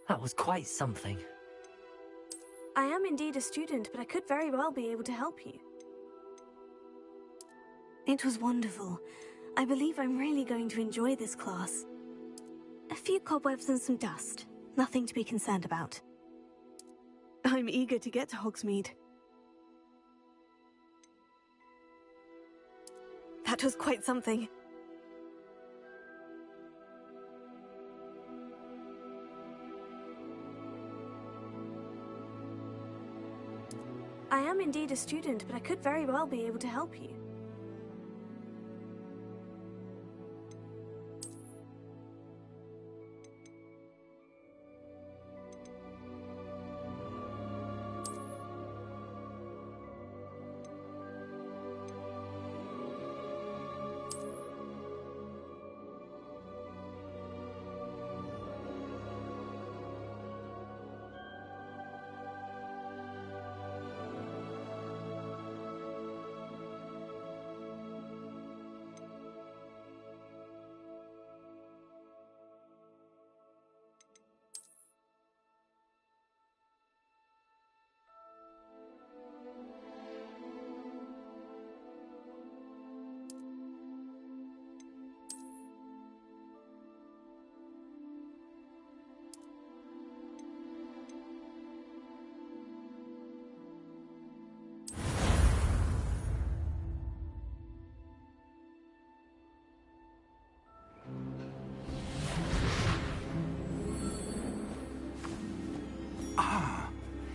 That was quite something. I am indeed a student, but I could very well be able to help you. It was wonderful. I believe I'm really going to enjoy this class. A few cobwebs and some dust. Nothing to be concerned about. I'm eager to get to Hogsmeade. That was quite something. I am indeed a student, but I could very well be able to help you.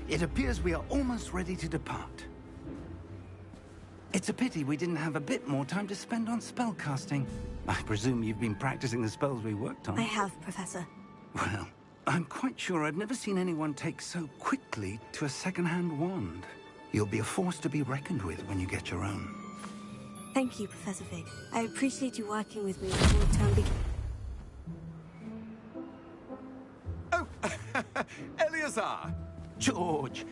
It appears we are almost ready to depart. It's a pity we didn't have a bit more time to spend on spellcasting. I presume you've been practicing the spells we worked on. I have, Professor. Well, I'm quite sure I've never seen anyone take so quickly to a second-hand wand. You'll be a force to be reckoned with when you get your own. Thank you, Professor Fig. I appreciate you working with me before the term begins. Oh, Eleazar! George,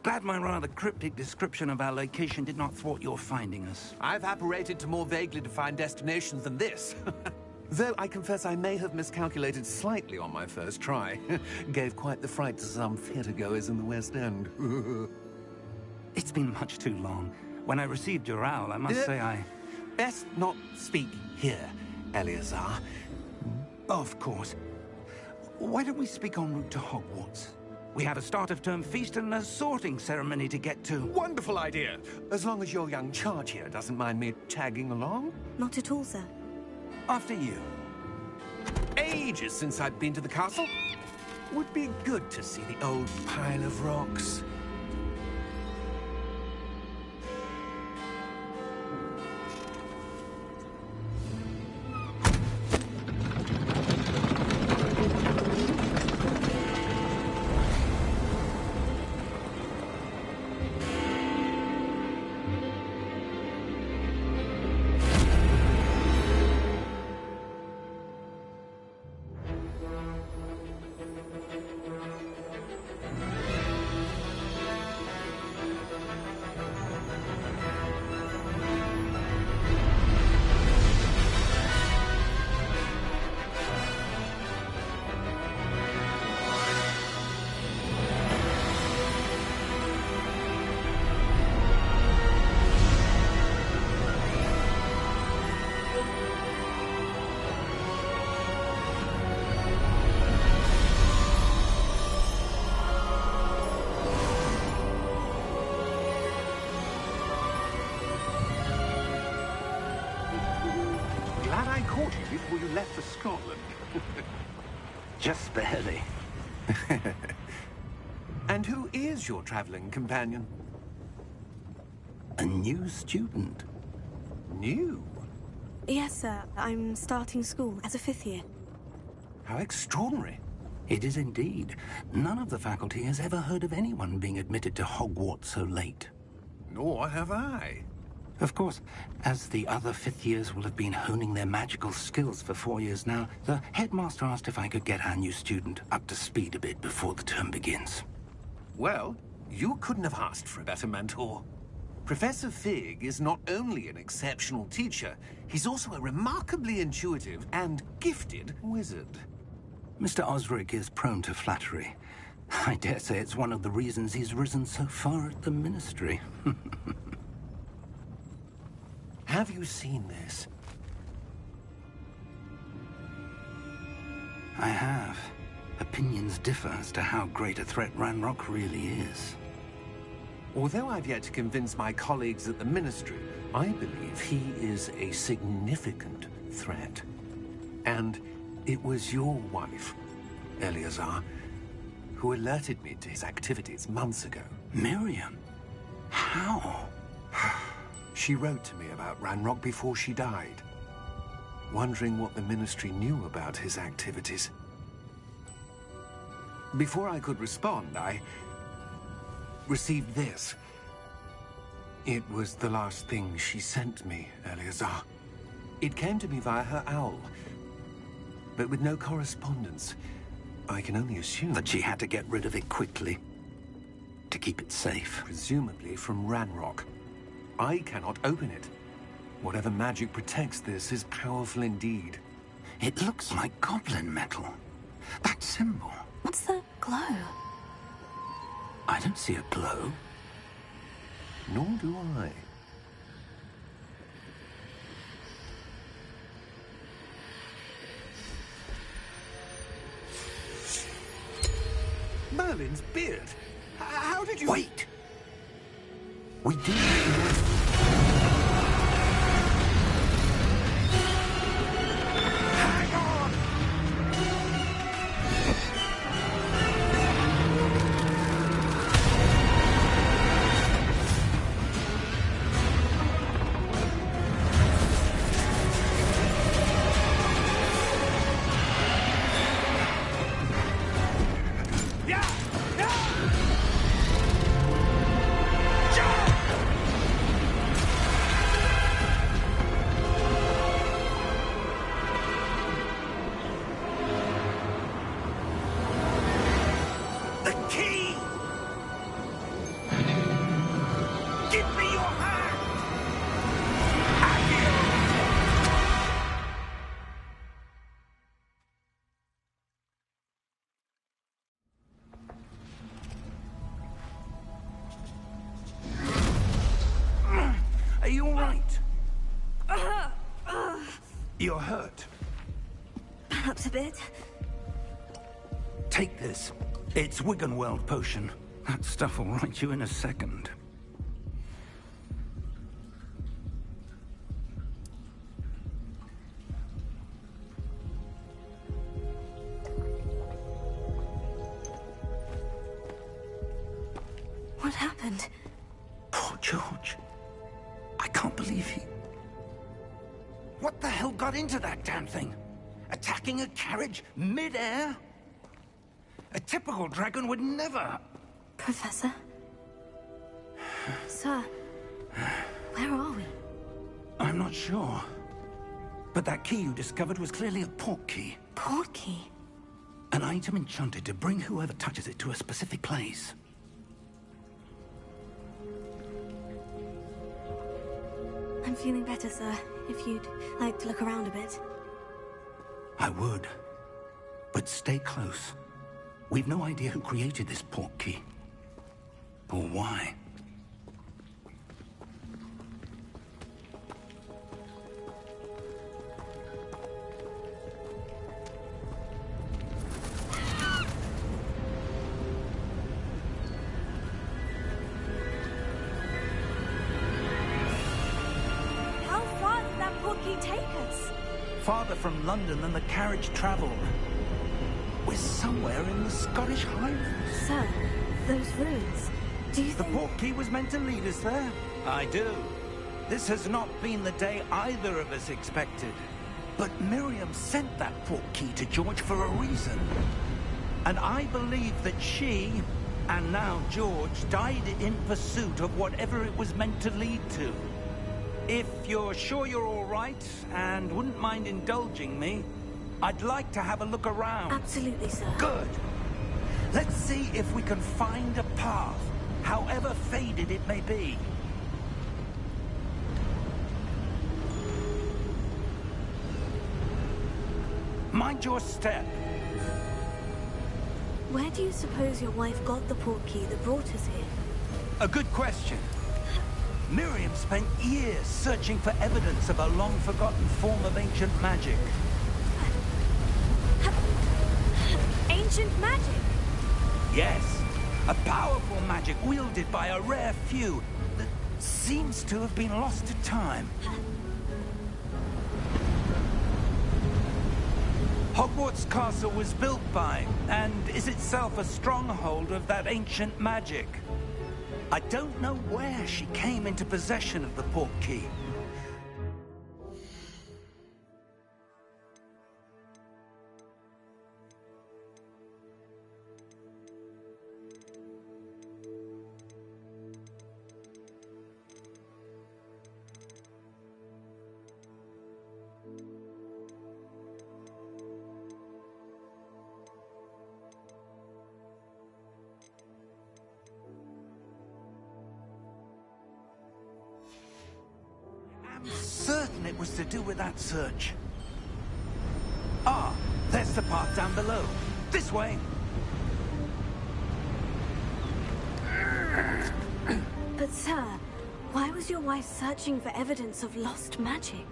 glad my rather cryptic description of our location did not thwart your finding us. I've apparated to more vaguely defined destinations than this. Though I confess I may have miscalculated slightly on my first try. Gave quite the fright to some theatre-goers in the West End. It's been much too long. When I received your owl, I must say I... Best not speak here, Eleazar. Of course. Why don't we speak en route to Hogwarts? We have a start-of-term feast and a sorting ceremony to get to. Wonderful idea! As long as your young charge here doesn't mind me tagging along. Not at all, sir. After you. Ages since I've been to the castle. Would be good to see the old pile of rocks. Before you left for Scotland. Just barely. And who is your traveling companion? A new student. New? Yes, sir. I'm starting school as a 5th year. How extraordinary. It is indeed. None of the faculty has ever heard of anyone being admitted to Hogwarts so late. Nor have I. Of course, as the other 5th years will have been honing their magical skills for 4 years now, the headmaster asked if I could get our new student up to speed a bit before the term begins. Well, you couldn't have asked for a better mentor. Professor Fig is not only an exceptional teacher, he's also a remarkably intuitive and gifted wizard. Mr. Osric is prone to flattery. I dare say it's one of the reasons he's risen so far at the Ministry. Have you seen this? I have. Opinions differ as to how great a threat Ranrock really is. Although I've yet to convince my colleagues at the Ministry, I believe he is a significant threat. And it was your wife, Eleazar, who alerted me to his activities months ago. Miriam? How? She wrote to me about Ranrock before she died, wondering what the Ministry knew about his activities. Before I could respond, I received this. It was the last thing she sent me, Eleazar. It came to me via her owl, but with no correspondence. I can only assume That she had to get rid of it quickly, to keep it safe. presumably from Ranrock. I cannot open it. Whatever magic protects this is powerful indeed. It looks like goblin metal. That symbol. What's the glow? I don't see a glow. Nor do I. Merlin's beard? How did you... Wait! We do... Hang on! Yeah! Yeah! Jump! The key! Give me your hand! Accio! Are you all right? You're hurt. Perhaps a bit. Take this. It's Wiggenweld potion. That stuff will right you in a second. What happened? Poor George. I can't believe he... What the hell got into that damn thing? Attacking a carriage mid-air? A typical dragon would never... Professor? Sir, where are we? I'm not sure. But that key you discovered was clearly a port key. Port key? An item enchanted to bring whoever touches it to a specific place. I'm feeling better, sir. If you'd like to look around a bit. I would. But stay close. We've no idea who created this port key. Or why. How far did that port key take us? Farther from London than the carriage traveled. We're somewhere in the Scottish Highlands. Sir, those ruins. Do you The think... port key was meant to lead us there. I do. This has not been the day either of us expected. But Miriam sent that port key to George for a reason. And I believe that she, and now George, died in pursuit of whatever it was meant to lead to. If you're sure you're all right, and wouldn't mind indulging me, I'd like to have a look around. Absolutely, sir. Good. Let's see if we can find a path, however faded it may be. Mind your step. Where do you suppose your wife got the portkey that brought us here? A good question. Miriam spent years searching for evidence of a long-forgotten form of ancient magic. Ancient magic? Yes, a powerful magic wielded by a rare few that seems to have been lost to time. Hogwarts Castle was built by, and is itself a stronghold of that ancient magic. I don't know where she came into possession of the portkey. I'm certain it was to do with that search. Ah, there's the path down below. This way. But sir, why was your wife searching for evidence of lost magic?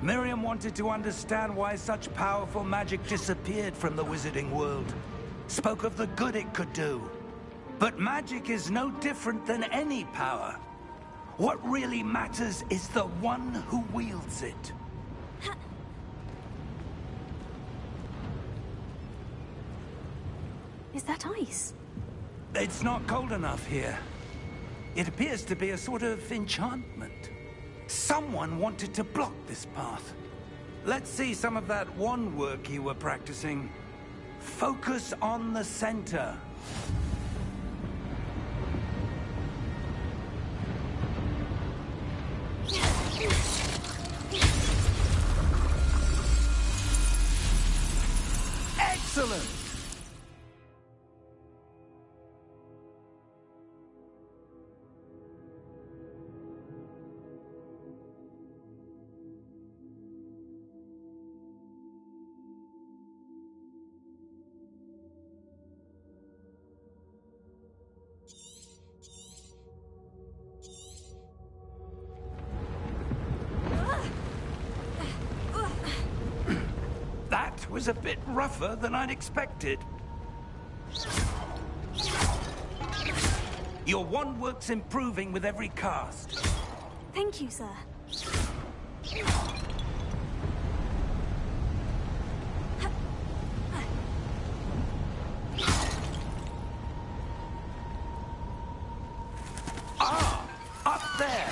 Miriam wanted to understand why such powerful magic disappeared from the wizarding world. Spoke of the good it could do. But magic is no different than any power. What really matters is the one who wields it. Is that ice? It's not cold enough here. It appears to be a sort of enchantment. Someone wanted to block this path. Let's see some of that wand work you were practicing. Focus on the center. Excellent! That was a bit rougher than I'd expected. Your wand work's improving with every cast. Thank you, sir. Ah! Up there!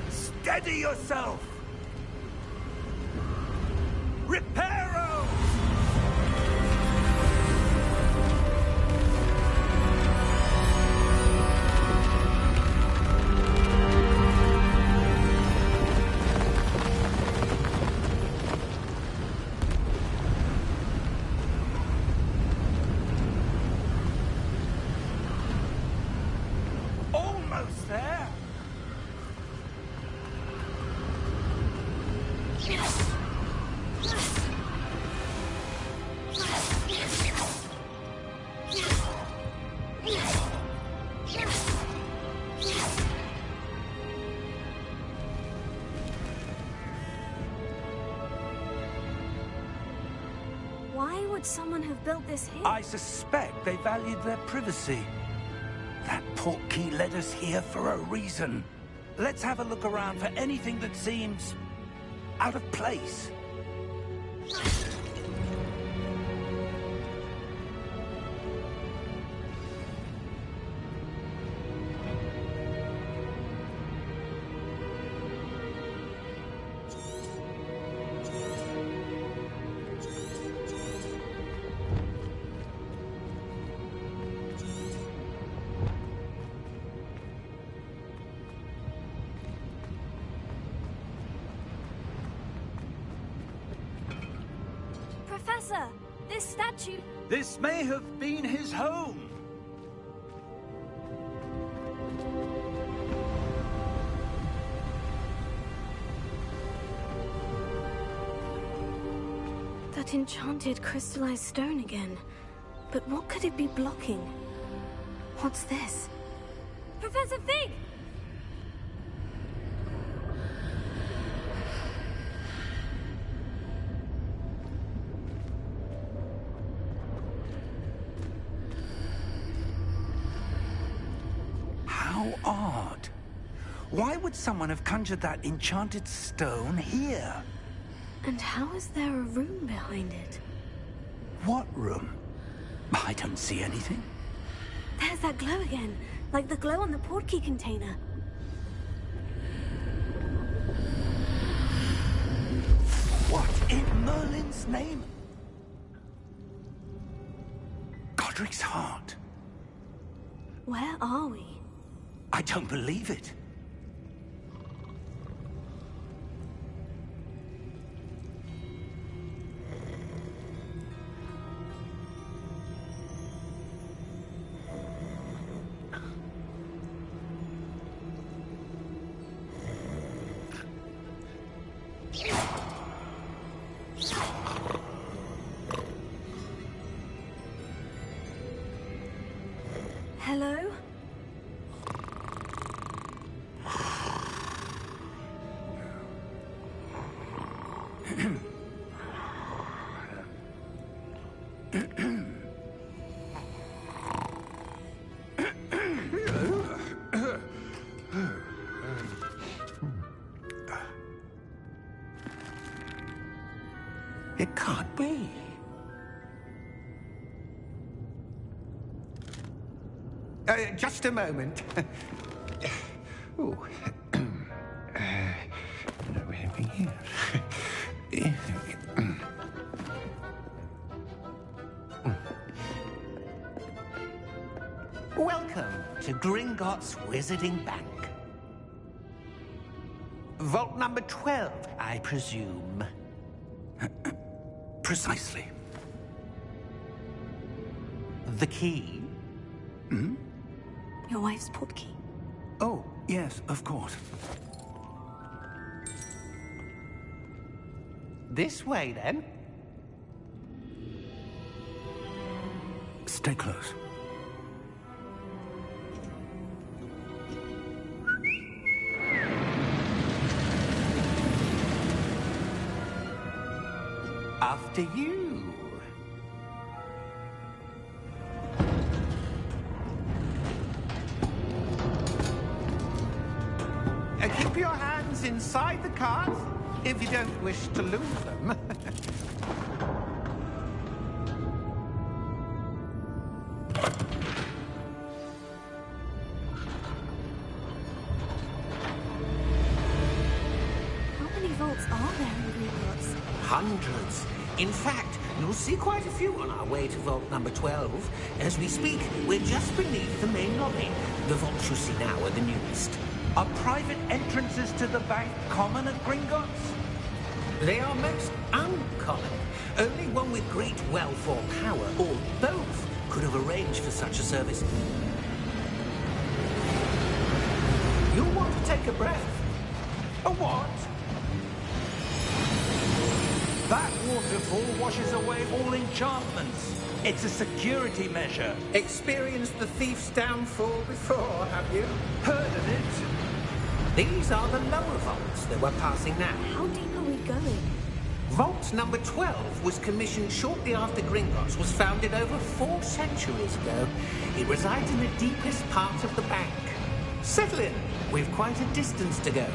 Steady yourself! Reparo! Almost there! Why would someone have built this here? I suspect they valued their privacy. That portkey led us here for a reason. Let's have a look around for anything that seems out of place. Professor! This statue... This may have been his home. That enchanted crystallized stone again. But what could it be blocking? What's this? Professor Fig! How odd. Why would someone have conjured that enchanted stone here? And how is there a room behind it? What room? I don't see anything. There's that glow again, like the glow on the portkey container. What in Merlin's name? Godric's heart. Where are we? I don't believe it. Hello? It can't be. Just a moment. Oh. Welcome to Gringotts Wizarding Bank. Vault number 12, I presume. Precisely. The key? Your wife's portkey. Oh, yes, of course. This way, then. Stay close. After you. Keep your hands inside the cart if you don't wish to lose them. How many vaults are there in Gringotts? Hundreds. In fact, you'll see quite a few on our way to vault number 12. As we speak, we're just beneath the main lobby. The vaults you see now are the newest. Are private entrances to the bank common at Gringotts? They are most uncommon. Only one with great wealth or power, or both, could have arranged for such a service. You'll want to take a breath. A what? That waterfall washes away all enchantments. It's a security measure. Experienced the thief's downfall before, have you? Heard of it? These are the lower vaults that we're passing now. How deep are we going? Vault number 12 was commissioned shortly after Gringotts was founded over 4 centuries ago. It resides in the deepest part of the bank. Settle in. We've quite a distance to go.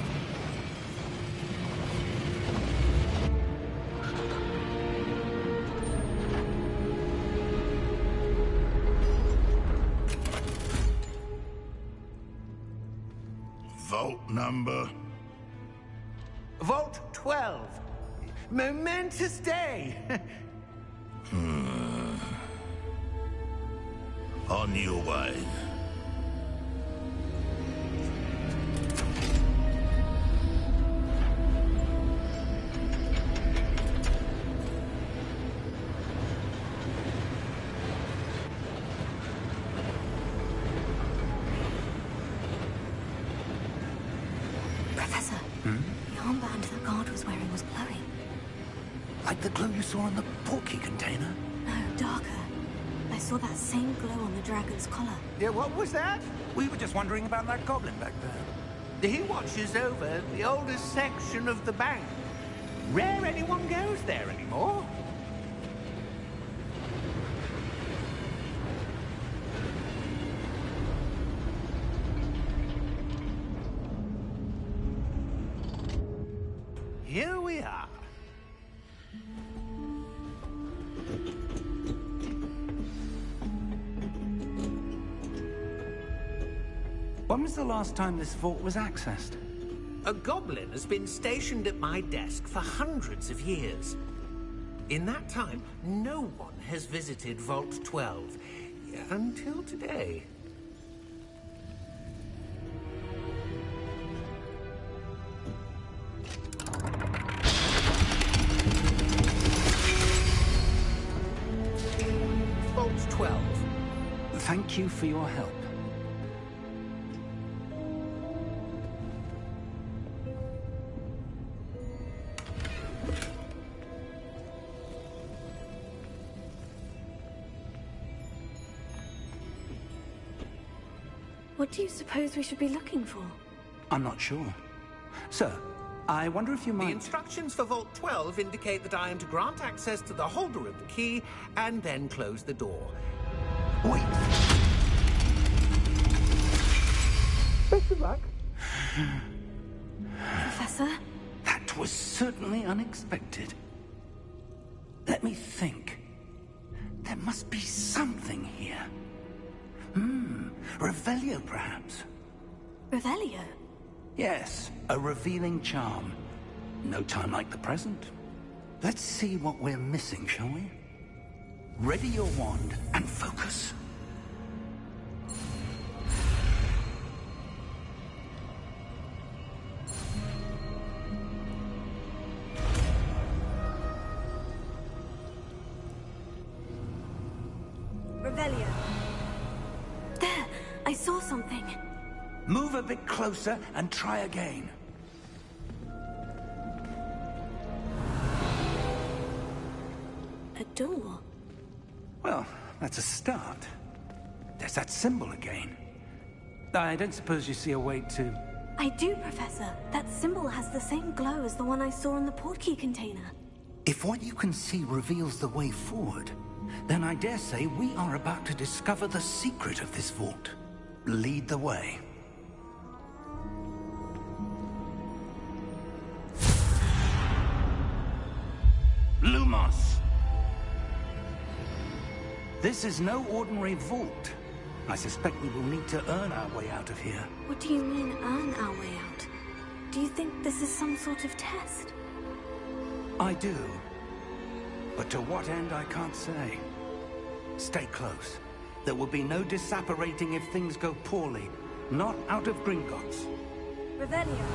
Vault number? Vault 12. Momentous day. On your way. armband the guard was wearing was glowing. Like the glow you saw in the portkey container? No, darker. I saw that same glow on the dragon's collar. Yeah, what was that? We were just wondering about that goblin back there. He watches over the oldest section of the bank. Rare anyone goes there anymore. Here we are. When was the last time this vault was accessed? A goblin has been stationed at my desk for hundreds of years. In that time, no one has visited Vault 12. Until today. Vault 12. Thank you for your help. What do you suppose we should be looking for? I'm not sure. Sir, I wonder if you The might... instructions for Vault 12 indicate that I am to grant access to the holder of the key and then close the door. Wait! Best of luck. Professor? That was certainly unexpected. Let me think. There must be something here. Revelio, perhaps? Revelio? Yes, a revealing charm. No time like the present. Let's see what we're missing, shall we? Ready your wand and focus. Revelio. There! I saw something. Move a bit closer and try again. A door. Well, that's a start. There's that symbol again. I don't suppose you see a way to... I do, Professor. That symbol has the same glow as the one I saw in the portkey container. If what you can see reveals the way forward, then I dare say we are about to discover the secret of this vault. Lead the way. Lumos! This is no ordinary vault. I suspect we will need to earn our way out of here. What do you mean, earn our way out? Do you think this is some sort of test? I do. But to what end, I can't say. Stay close. There will be no disapparating if things go poorly. Not out of Gringotts. Revelio.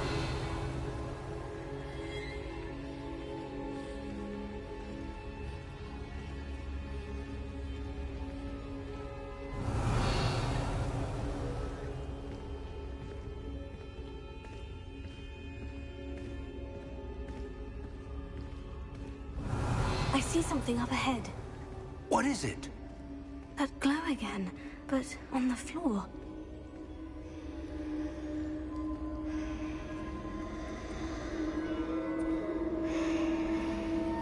I see something up ahead. What is it? That glow again, but on the floor.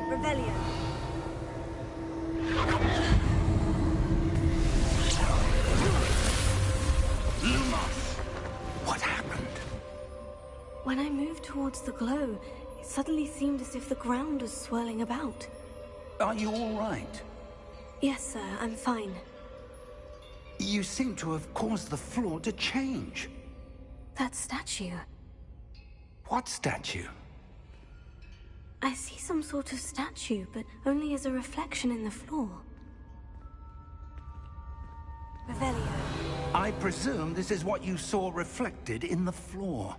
Revelio. Lumos! What happened? When I moved towards the glow, it suddenly seemed as if the ground was swirling about. Are you all right? Yes, sir, I'm fine. You seem to have caused the floor to change. That statue. What statue? I see some sort of statue, but only as a reflection in the floor. Revelio. I presume this is what you saw reflected in the floor.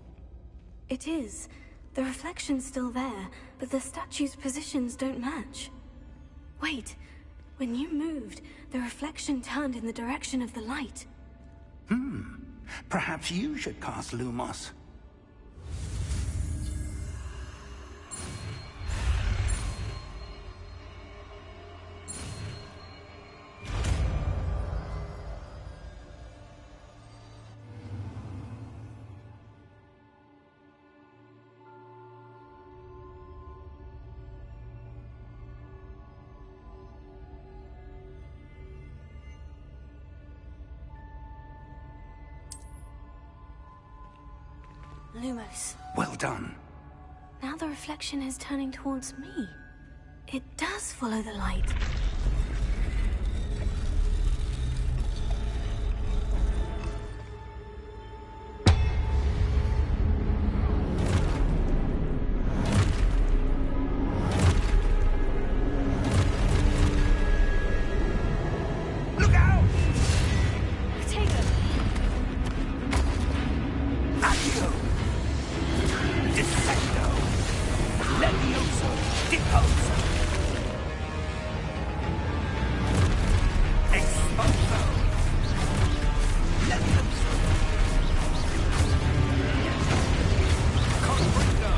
It is. The reflection's still there, but the statue's positions don't match. Wait. When you moved, the reflection turned in the direction of the light. Perhaps you should cast Lumos. Lumos. Well done. Now the reflection is turning towards me. It does follow the light. Look out! Potato! Accio! Descendo! Levioso! Deposo! Exposo! Levioso! Confringo!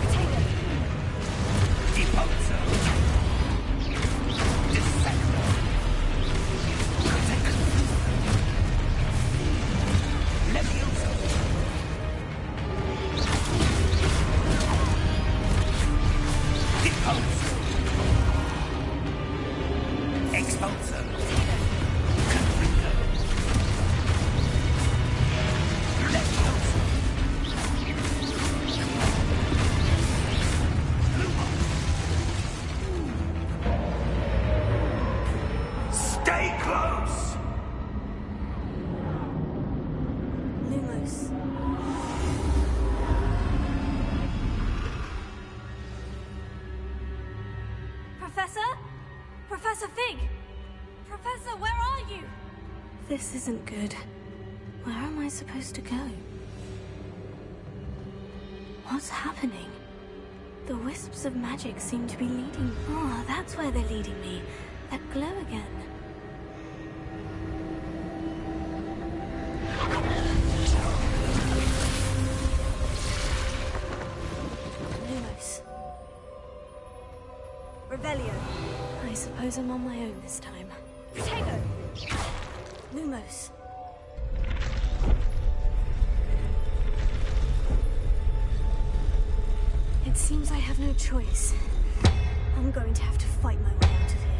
Potato! Deposo! Descendo! Levioso! Deposo! Exposo! Confringo! Levioso! Stay close! Lumos. Professor? Professor Fig! Professor, where are you? This isn't good. Where am I supposed to go? What's happening? The wisps of magic seem to be leading... Oh, that's where they're leading me. That glow again. Lumos. Revelio. I suppose I'm on my own this time. Potato! Lumos. It seems I have no choice. I'm going to have to fight my way out of here.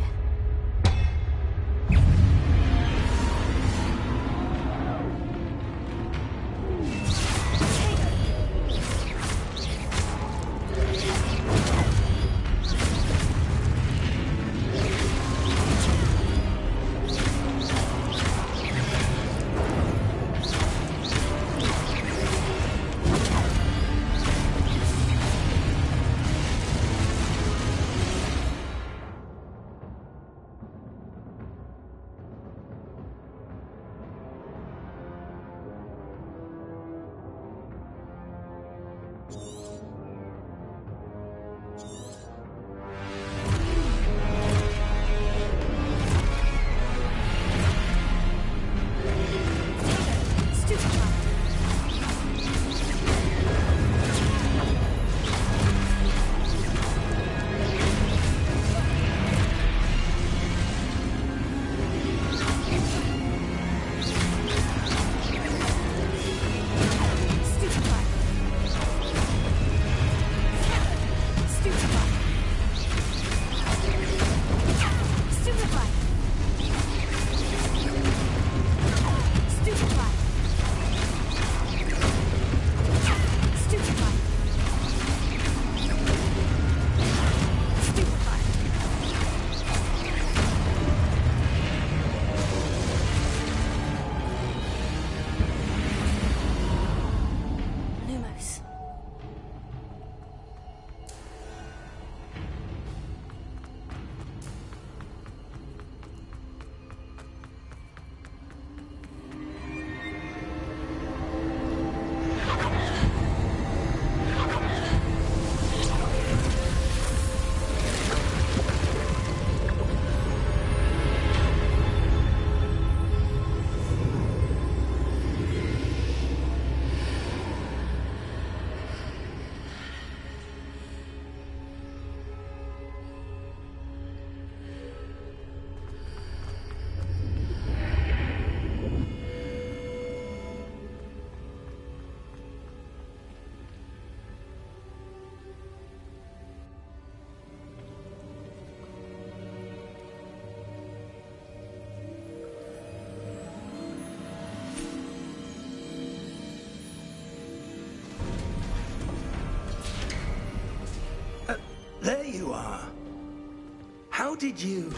did you...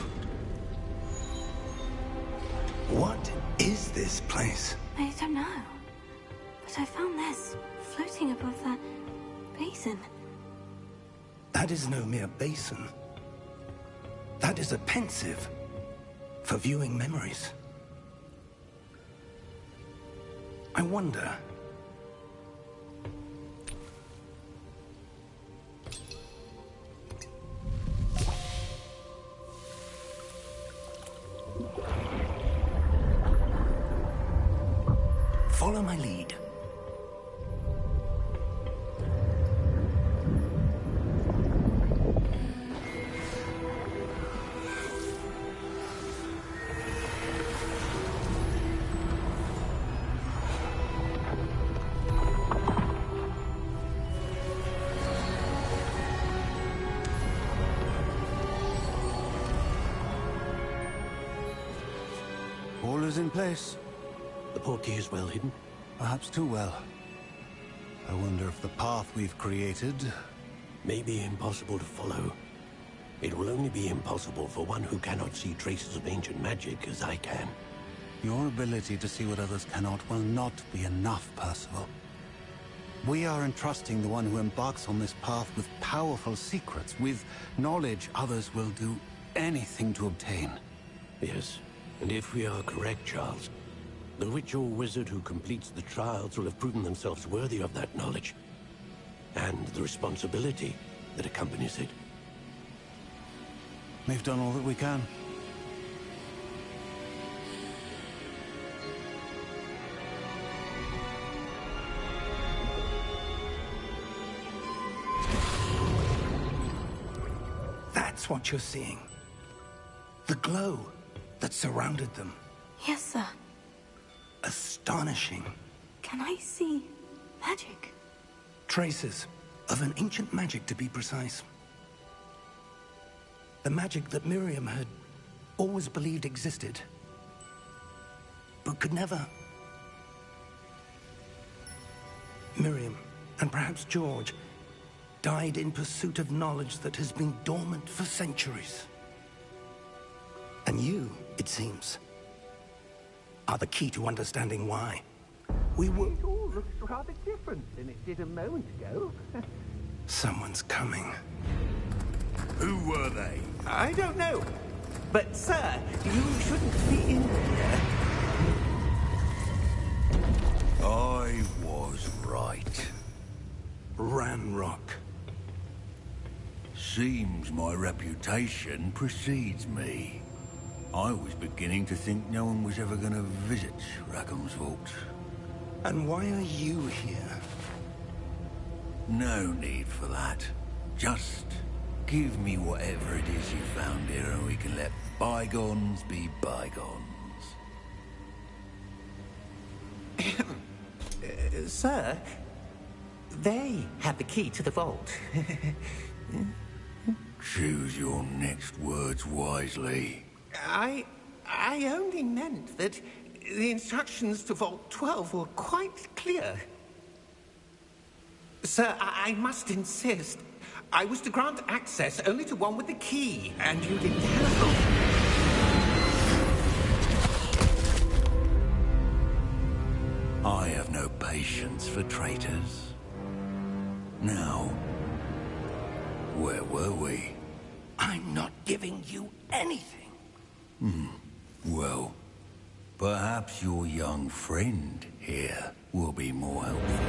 What is this place? I don't know. But I found this floating above that basin. That is no mere basin. That is a pensive for viewing memories. I wonder... Follow my lead. All is in place. The portkey is well hidden. Perhaps too well. I wonder if the path we've created... May be impossible to follow. It will only be impossible for one who cannot see traces of ancient magic as I can. Your ability to see what others cannot will not be enough, Percival. We are entrusting the one who embarks on this path with powerful secrets, with knowledge others will do anything to obtain. Yes, and if we are correct, Charles, the witch or wizard who completes the trials will have proven themselves worthy of that knowledge, and the responsibility that accompanies it. We've done all that we can. That's what you're seeing. The glow that surrounded them. Yes, sir. Astonishing. Can I see magic? Traces of an ancient magic, to be precise. The magic that Miriam had always believed existed, but could never. Miriam, and perhaps George, died in pursuit of knowledge that has been dormant for centuries. And you, it seems, are the key to understanding why. It all looks rather different than it did a moment ago. Someone's coming. Who were they? I don't know. But, sir, you shouldn't be in here. I was right. Ranrock. Seems my reputation precedes me. I was beginning to think no one was ever going to visit Rackham's vault. And why are you here? No need for that. Just give me whatever it is you found here and we can let bygones be bygones. Sir, they had the key to the vault. Choose your next words wisely. I only meant that the instructions to Vault 12 were quite clear. Sir, I must insist. I was to grant access only to one with the key, and you didn't help. I have no patience for traitors. Now, where were we? I'm not giving you anything. Well, perhaps your young friend here will be more helpful.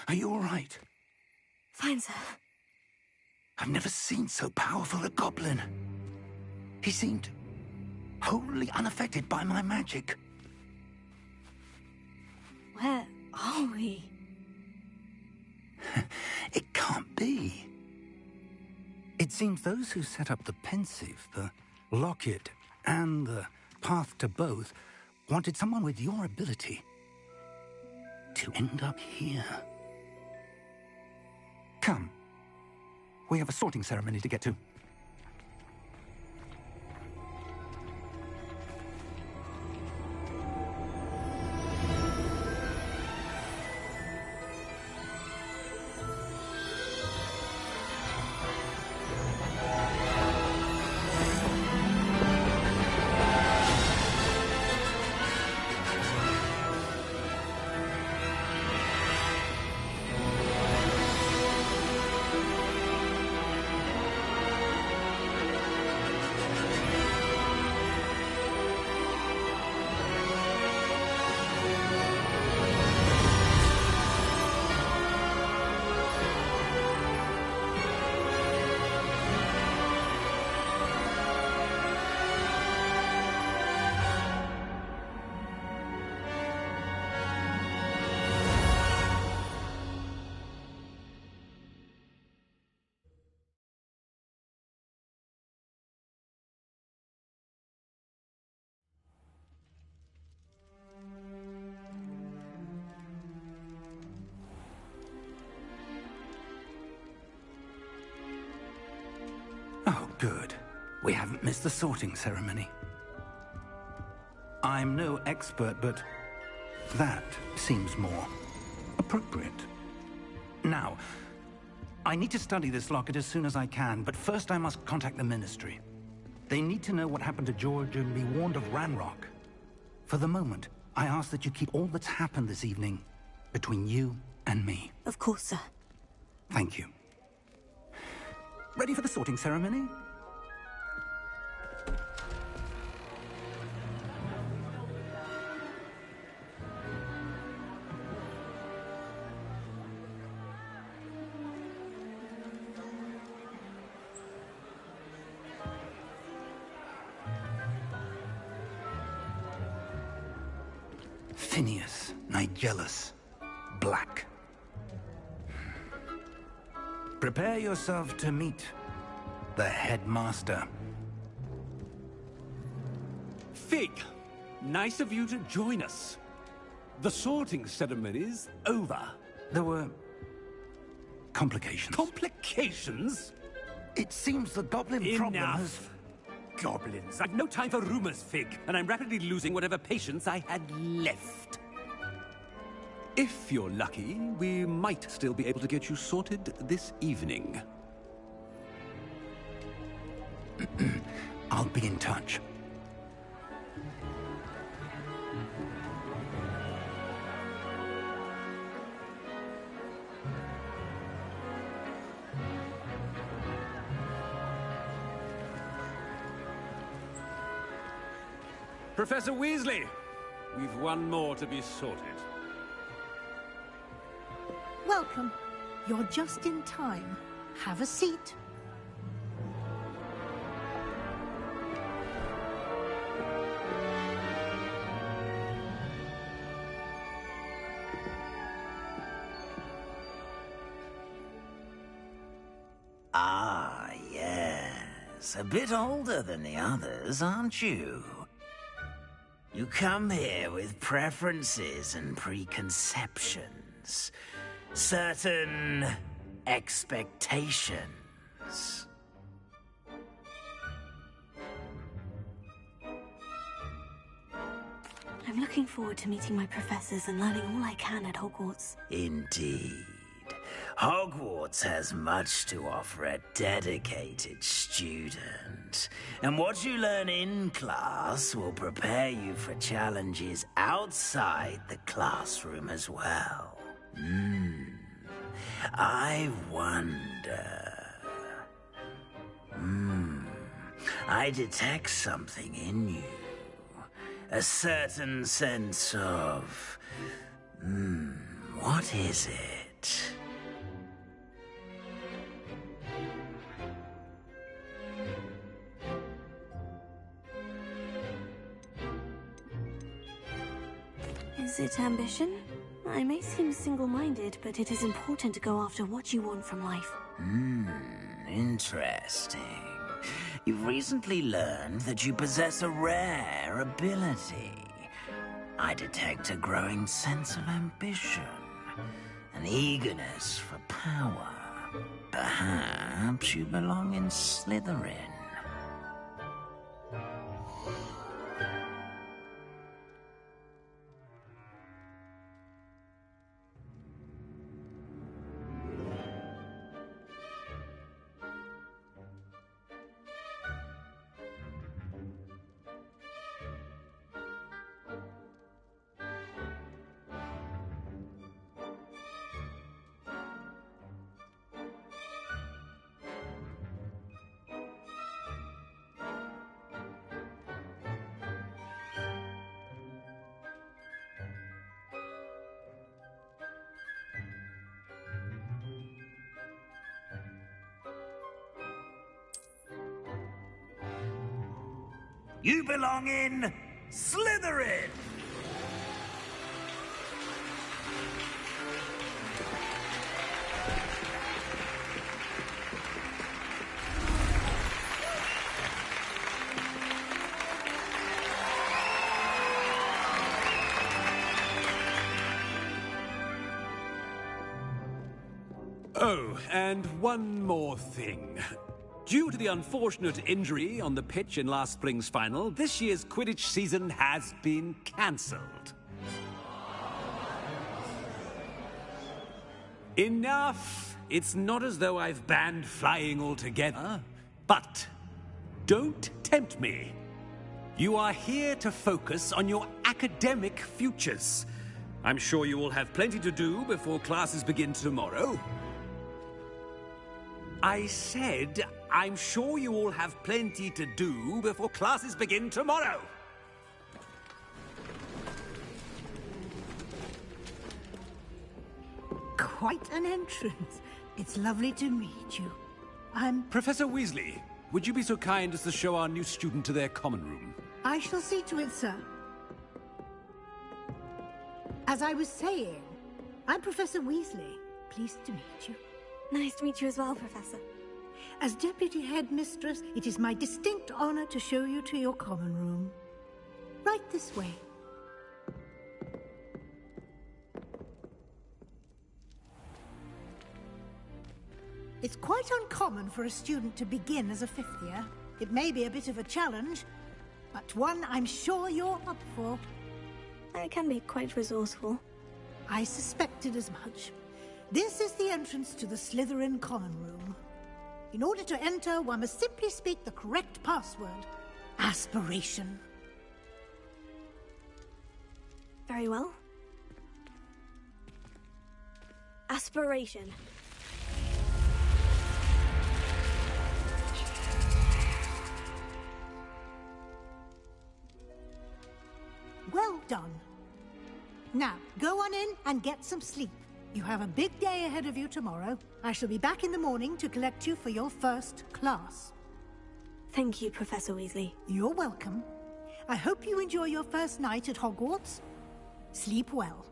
Are you all right? Fine, sir. I've never seen so powerful a goblin. He seemed wholly unaffected by my magic. Where are we? It can't be. It seems those who set up the pensive, the locket, and the path to both wanted someone with your ability to end up here. Come. We have a sorting ceremony to get to. Oh, good. We haven't missed the sorting ceremony. I'm no expert, but that seems more appropriate. Now, I need to study this locket as soon as I can, but first I must contact the Ministry. They need to know what happened to George and be warned of Ranrock. For the moment, I ask that you keep all that's happened this evening between you and me. Of course, sir. Thank you. Ready for the sorting ceremony? Phineas, Nigellus, Black. Prepare yourself to meet the headmaster. Fig, nice of you to join us. The sorting ceremony's over. There were complications. Complications? It seems the goblin problem has... Enough. Goblins. I've no time for rumors, Fig, and I'm rapidly losing whatever patience I had left. If you're lucky, we might still be able to get you sorted this evening. I'll be in touch. Professor Weasley, we've one more to be sorted. Welcome. You're just in time. Have a seat. Ah, yes. A bit older than the others, aren't you? You come here with preferences and preconceptions. Certain expectations. I'm looking forward to meeting my professors and learning all I can at Hogwarts. Indeed. Hogwarts has much to offer a dedicated student. And what you learn in class will prepare you for challenges outside the classroom as well. I wonder... I detect something in you. A certain sense of... what is it? Is it ambition? I may seem single-minded, but it is important to go after what you want from life. Interesting. You've recently learned that you possess a rare ability. I detect a growing sense of ambition, an eagerness for power. Perhaps you belong in Slytherin. You belong in Slytherin! Oh, and one more thing. Due to the unfortunate injury on the pitch in last spring's final, this year's Quidditch season has been cancelled. Enough! It's not as though I've banned flying altogether, but don't tempt me. You are here to focus on your academic futures. I'm sure you will have plenty to do before classes begin tomorrow. I said, I'm sure you all have plenty to do before classes begin tomorrow. Quite an entrance. It's lovely to meet you. I'm... Professor Weasley, would you be so kind as to show our new student to their common room? I shall see to it, sir. As I was saying, I'm Professor Weasley. Pleased to meet you. Nice to meet you as well, Professor. As Deputy Headmistress, it is my distinct honor to show you to your common room. Right this way. It's quite uncommon for a student to begin as a fifth year. It may be a bit of a challenge, but one I'm sure you're up for. I can be quite resourceful. I suspected as much. This is the entrance to the Slytherin common room. In order to enter, one must simply speak the correct password. Aspiration. Very well. Aspiration. Well done. Now, go on in and get some sleep. You have a big day ahead of you tomorrow. I shall be back in the morning to collect you for your first class. Thank you, Professor Weasley. You're welcome. I hope you enjoy your first night at Hogwarts. Sleep well.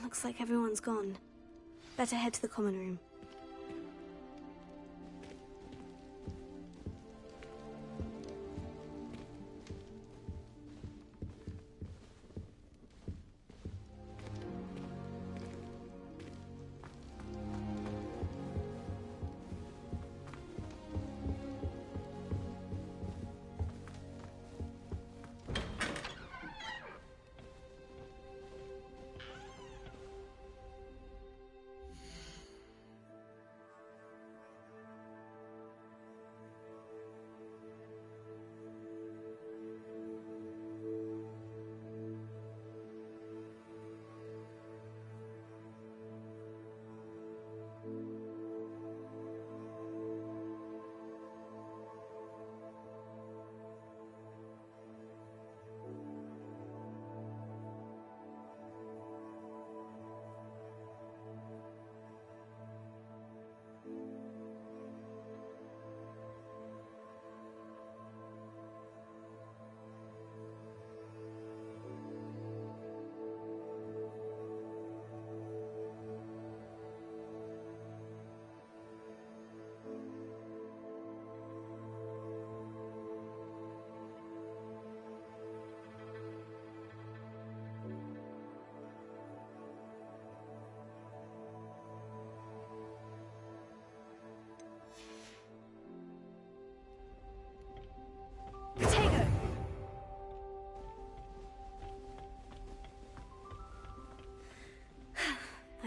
Looks like everyone's gone. Better head to the common room.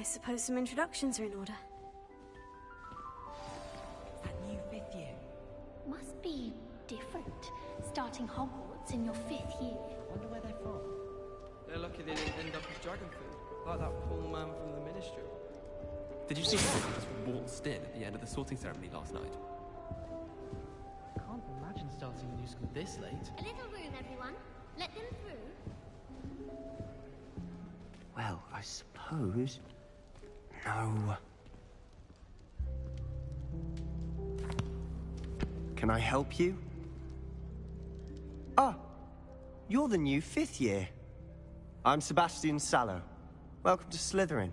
suppose some introductions are in order. That new 5th year. Must be different, starting Hogwarts in your 5th year. Wonder where they're from. They're lucky they didn't end up as dragon food, like that poor man from the Ministry. Did you see how he just waltzed in at the end of the sorting ceremony last night? Can't imagine starting a new school this late. A little room, everyone. Let them through. Well, I suppose... No. Can I help you? Ah, you're the new 5th year. I'm Sebastian Sallow. Welcome to Slytherin.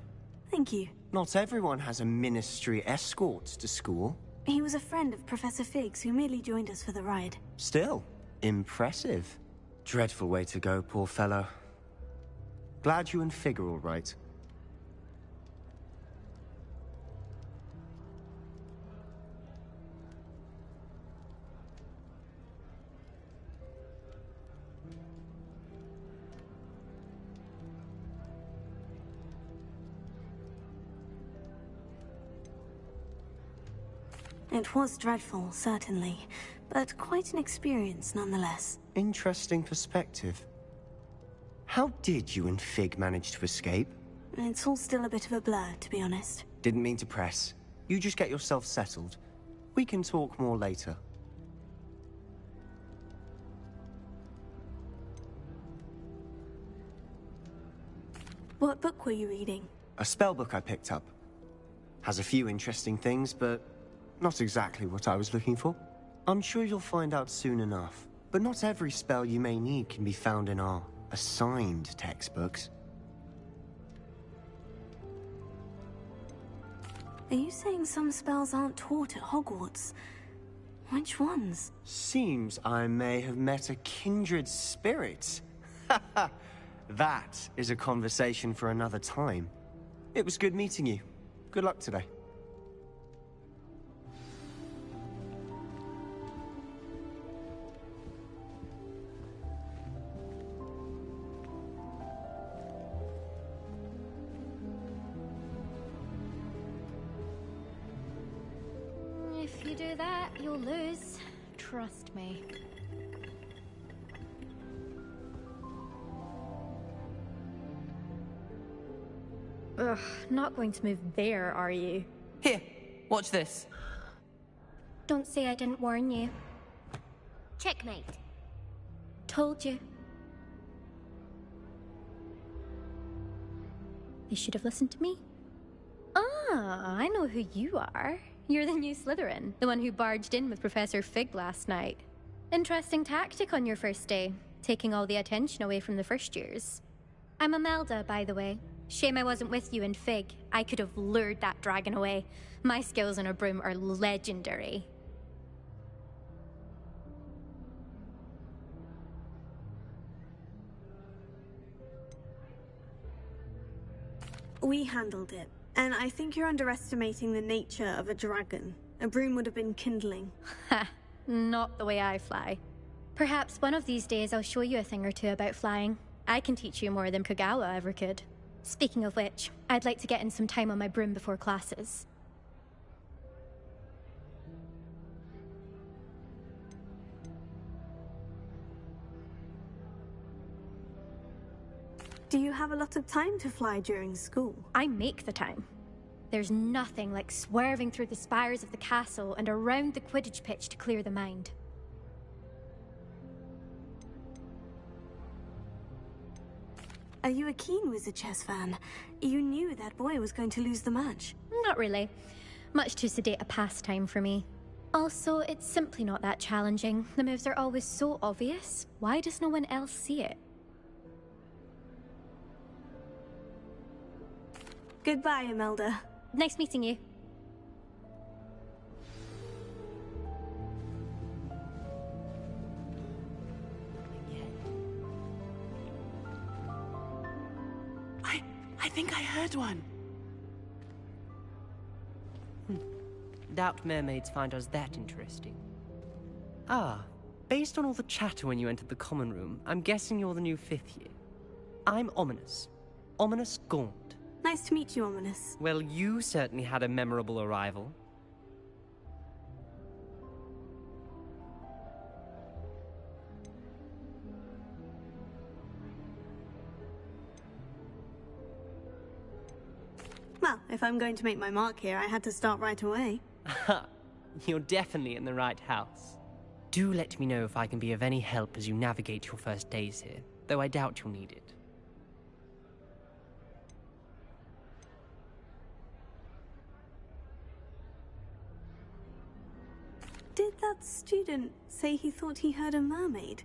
Thank you. Not everyone has a ministry escort to school. He was a friend of Professor Fig's who merely joined us for the ride. Still, impressive. Dreadful way to go, poor fellow. Glad you and Fig are all right. It was dreadful, certainly, but quite an experience nonetheless. Interesting perspective. How did you and Fig manage to escape? It's all still a bit of a blur, to be honest. Didn't mean to press. You just get yourself settled. We can talk more later. What book were you reading? A spellbook I picked up. Has a few interesting things, but not exactly what I was looking for. I'm sure you'll find out soon enough. But not every spell you may need can be found in our assigned textbooks. Are you saying some spells aren't taught at Hogwarts? Which ones? Seems I may have met a kindred spirit. That is a conversation for another time. It was good meeting you. Good luck today. If you do that, you'll lose. Trust me. Ugh, not going to move there, are you? Here, watch this. Don't say I didn't warn you. Checkmate. Told you. They should have listened to me. Ah, I know who you are. You're the new Slytherin, the one who barged in with Professor Fig last night. Interesting tactic on your first day, taking all the attention away from the first years. I'm Imelda, by the way. Shame I wasn't with you in Fig. I could have lured that dragon away. My skills on a broom are legendary. We handled it, and I think you're underestimating the nature of a dragon. A broom would have been kindling. Ha! Not the way I fly. Perhaps one of these days I'll show you a thing or two about flying. I can teach you more than Kogawa ever could. Speaking of which, I'd like to get in some time on my broom before classes. Do you have a lot of time to fly during school? I make the time. There's nothing like swerving through the spires of the castle and around the Quidditch pitch to clear the mind. Are you a keen Wizard Chess fan? You knew that boy was going to lose the match. Not really. Much too sedate a pastime for me. Also, it's simply not that challenging. The moves are always so obvious. Why does no one else see it? Goodbye, Imelda. Nice meeting you. I think I heard one. Doubt mermaids find us that interesting. Ah, based on all the chatter when you entered the common room, I'm guessing you're the new 5th year. I'm Ominous. Ominous Gaunt. Nice to meet you, Ominous. Well, you certainly had a memorable arrival. Well, if I'm going to make my mark here, I had to start right away. You're definitely in the right house. Do let me know if I can be of any help as you navigate your first days here, though I doubt you'll need it. Did that student say he thought he heard a mermaid?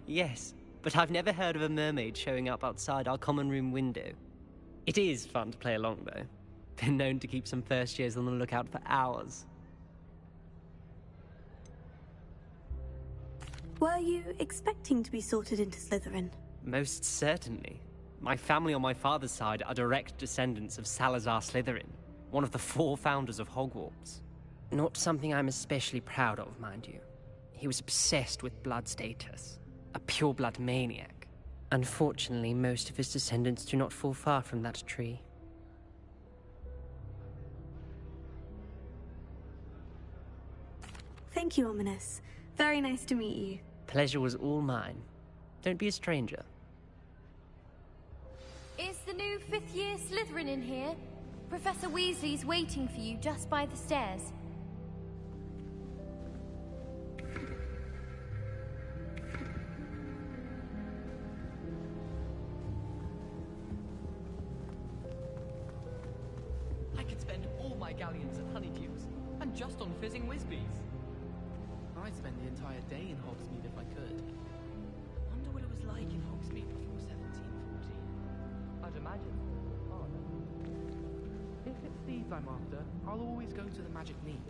Yes, but I've never heard of a mermaid showing up outside our common room window. It is fun to play along, though. Been known to keep some first years on the lookout for hours. Were you expecting to be sorted into Slytherin? Most certainly. My family on my father's side are direct descendants of Salazar Slytherin, one of the 4 founders of Hogwarts. Not something I'm especially proud of, mind you. He was obsessed with blood status, a pure-blood maniac. Unfortunately, most of his descendants do not fall far from that tree. Thank you, Ominous. Very nice to meet you. Pleasure was all mine. Don't be a stranger. Is the new 5th year Slytherin in here? Professor Weasley's waiting for you just by the stairs. I could spend all my galleons at Honeydews, and just on fizzing Whizbees. I'd spend the entire day in Hogsmeade if I could. Wonder what it was like in Hogsmeade before 1714. I'd imagine harder. If it's thieves I'm after, I'll always go to the Magic Neep.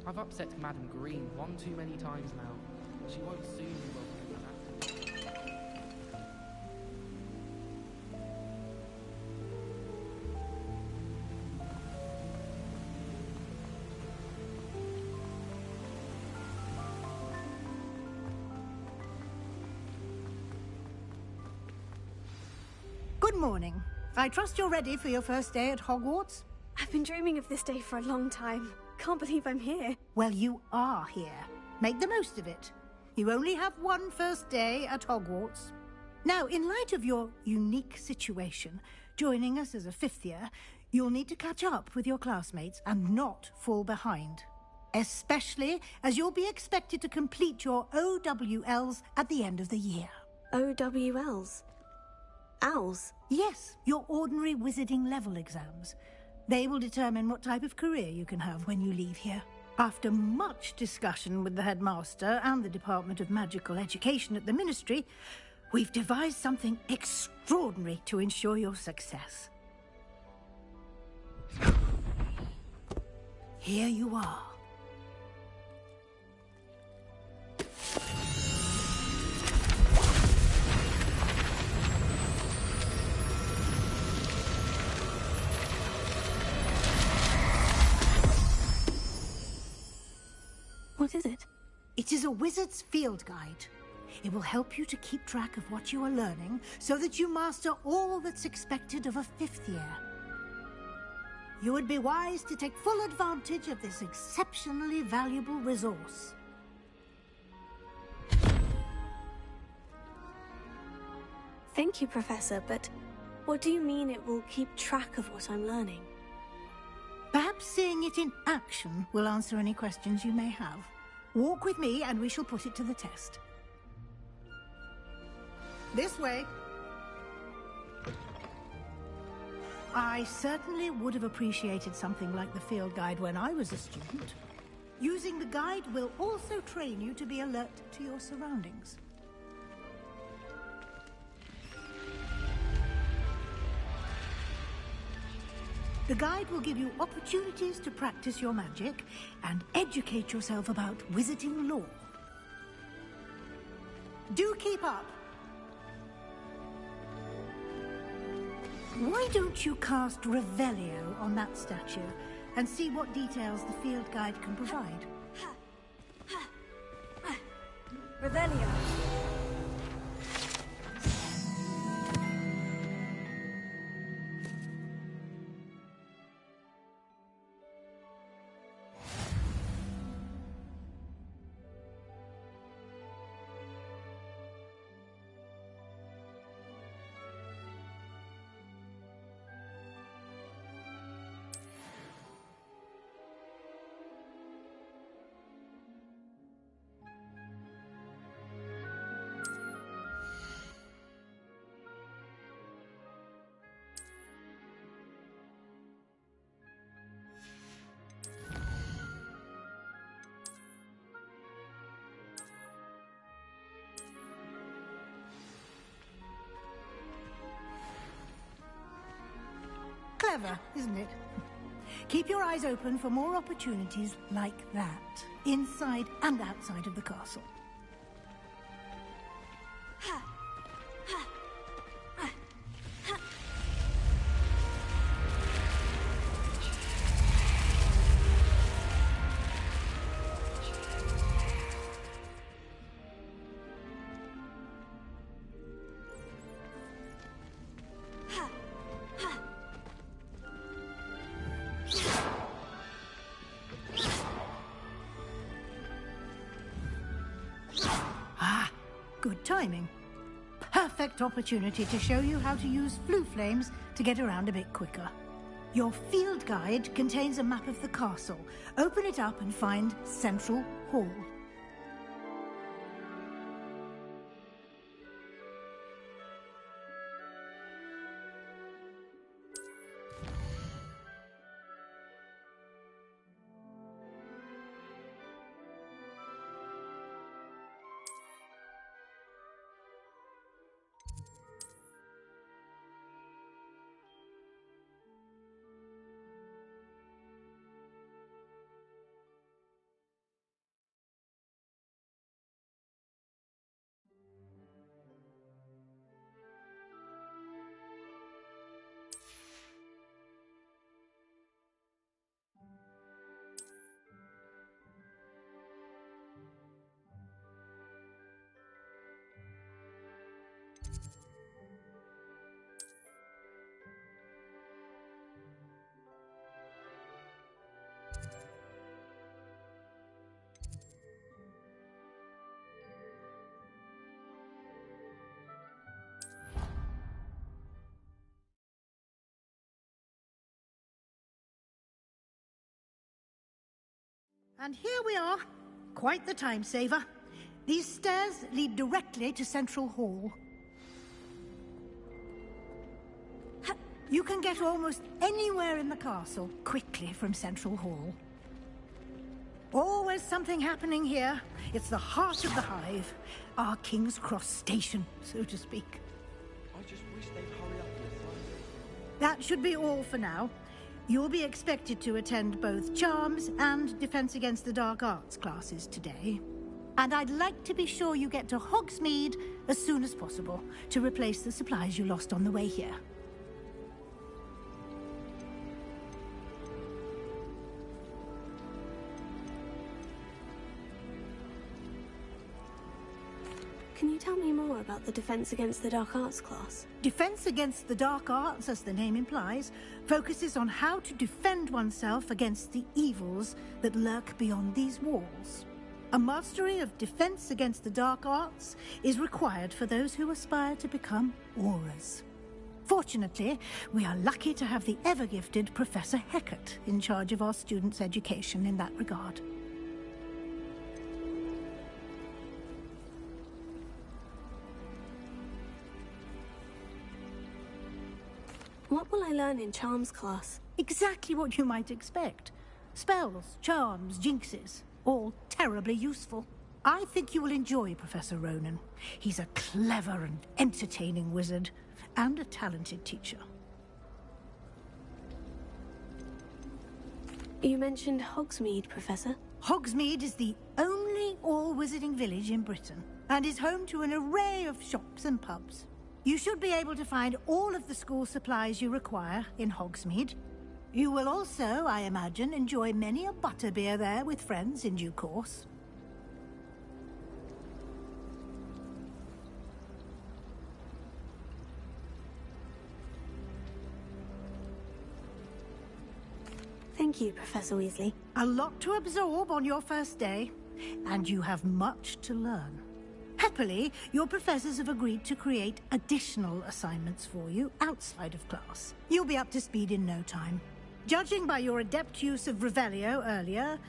I've upset Madam Green one too many times now. She won't soon be welcoming me back to me. Good morning. I trust you're ready for your first day at Hogwarts? I've been dreaming of this day for a long time. Can't believe I'm here. Well, you are here. Make the most of it. You only have one first day at Hogwarts. Now, in light of your unique situation, joining us as a 5th year, you'll need to catch up with your classmates and not fall behind. Especially as you'll be expected to complete your OWLs at the end of the year. OWLs? Owls? Yes, your ordinary wizarding level exams. They will determine what type of career you can have when you leave here. After much discussion with the headmaster and the Department of Magical Education at the Ministry, we've devised something extraordinary to ensure your success. Here you are. What is it? It is a wizard's field guide. It will help you to keep track of what you are learning so that you master all that's expected of a 5th year. You would be wise to take full advantage of this exceptionally valuable resource. Thank you, Professor, but what do you mean it will keep track of what I'm learning? Perhaps seeing it in action will answer any questions you may have. Walk with me and we shall put it to the test. This way. I certainly would have appreciated something like the field guide when I was a student. Using the guide will also train you to be alert to your surroundings. The guide will give you opportunities to practice your magic and educate yourself about wizarding lore. Do keep up. Why don't you cast Revelio on that statue and see what details the field guide can provide? Revelio. Clever, isn't it? Keep your eyes open for more opportunities like that, inside and outside of the castle. Good timing. Perfect opportunity to show you how to use flue flames to get around a bit quicker. Your field guide contains a map of the castle. Open it up and find Central Hall. And here we are. Quite the time saver. These stairs lead directly to Central Hall. You can get almost anywhere in the castle quickly from Central Hall. Always something happening here. It's the heart of the hive. Our King's Cross station, so to speak. I just wish they'd hurry up and assign it. That should be all for now. You'll be expected to attend both Charms and Defense Against the Dark Arts classes today. And I'd like to be sure you get to Hogsmeade as soon as possible to replace the supplies you lost on the way here. Can you tell me more about the Defense Against the Dark Arts class? Defense Against the Dark Arts, as the name implies, focuses on how to defend oneself against the evils that lurk beyond these walls. A mastery of Defense Against the Dark Arts is required for those who aspire to become Aurors. Fortunately, we are lucky to have the ever-gifted Professor Hecat in charge of our students' education in that regard. What will I learn in Charms class? Exactly what you might expect. Spells, charms, jinxes, all terribly useful. I think you will enjoy Professor Ronan. He's a clever and entertaining wizard, and a talented teacher. You mentioned Hogsmeade, Professor. Hogsmeade is the only all-wizarding village in Britain, and is home to an array of shops and pubs. You should be able to find all of the school supplies you require in Hogsmeade. You will also, I imagine, enjoy many a butterbeer there with friends in due course. Thank you, Professor Weasley. A lot to absorb on your first day, and you have much to learn. Happily, your professors have agreed to create additional assignments for you outside of class. You'll be up to speed in no time. Judging by your adept use of Revelio earlier,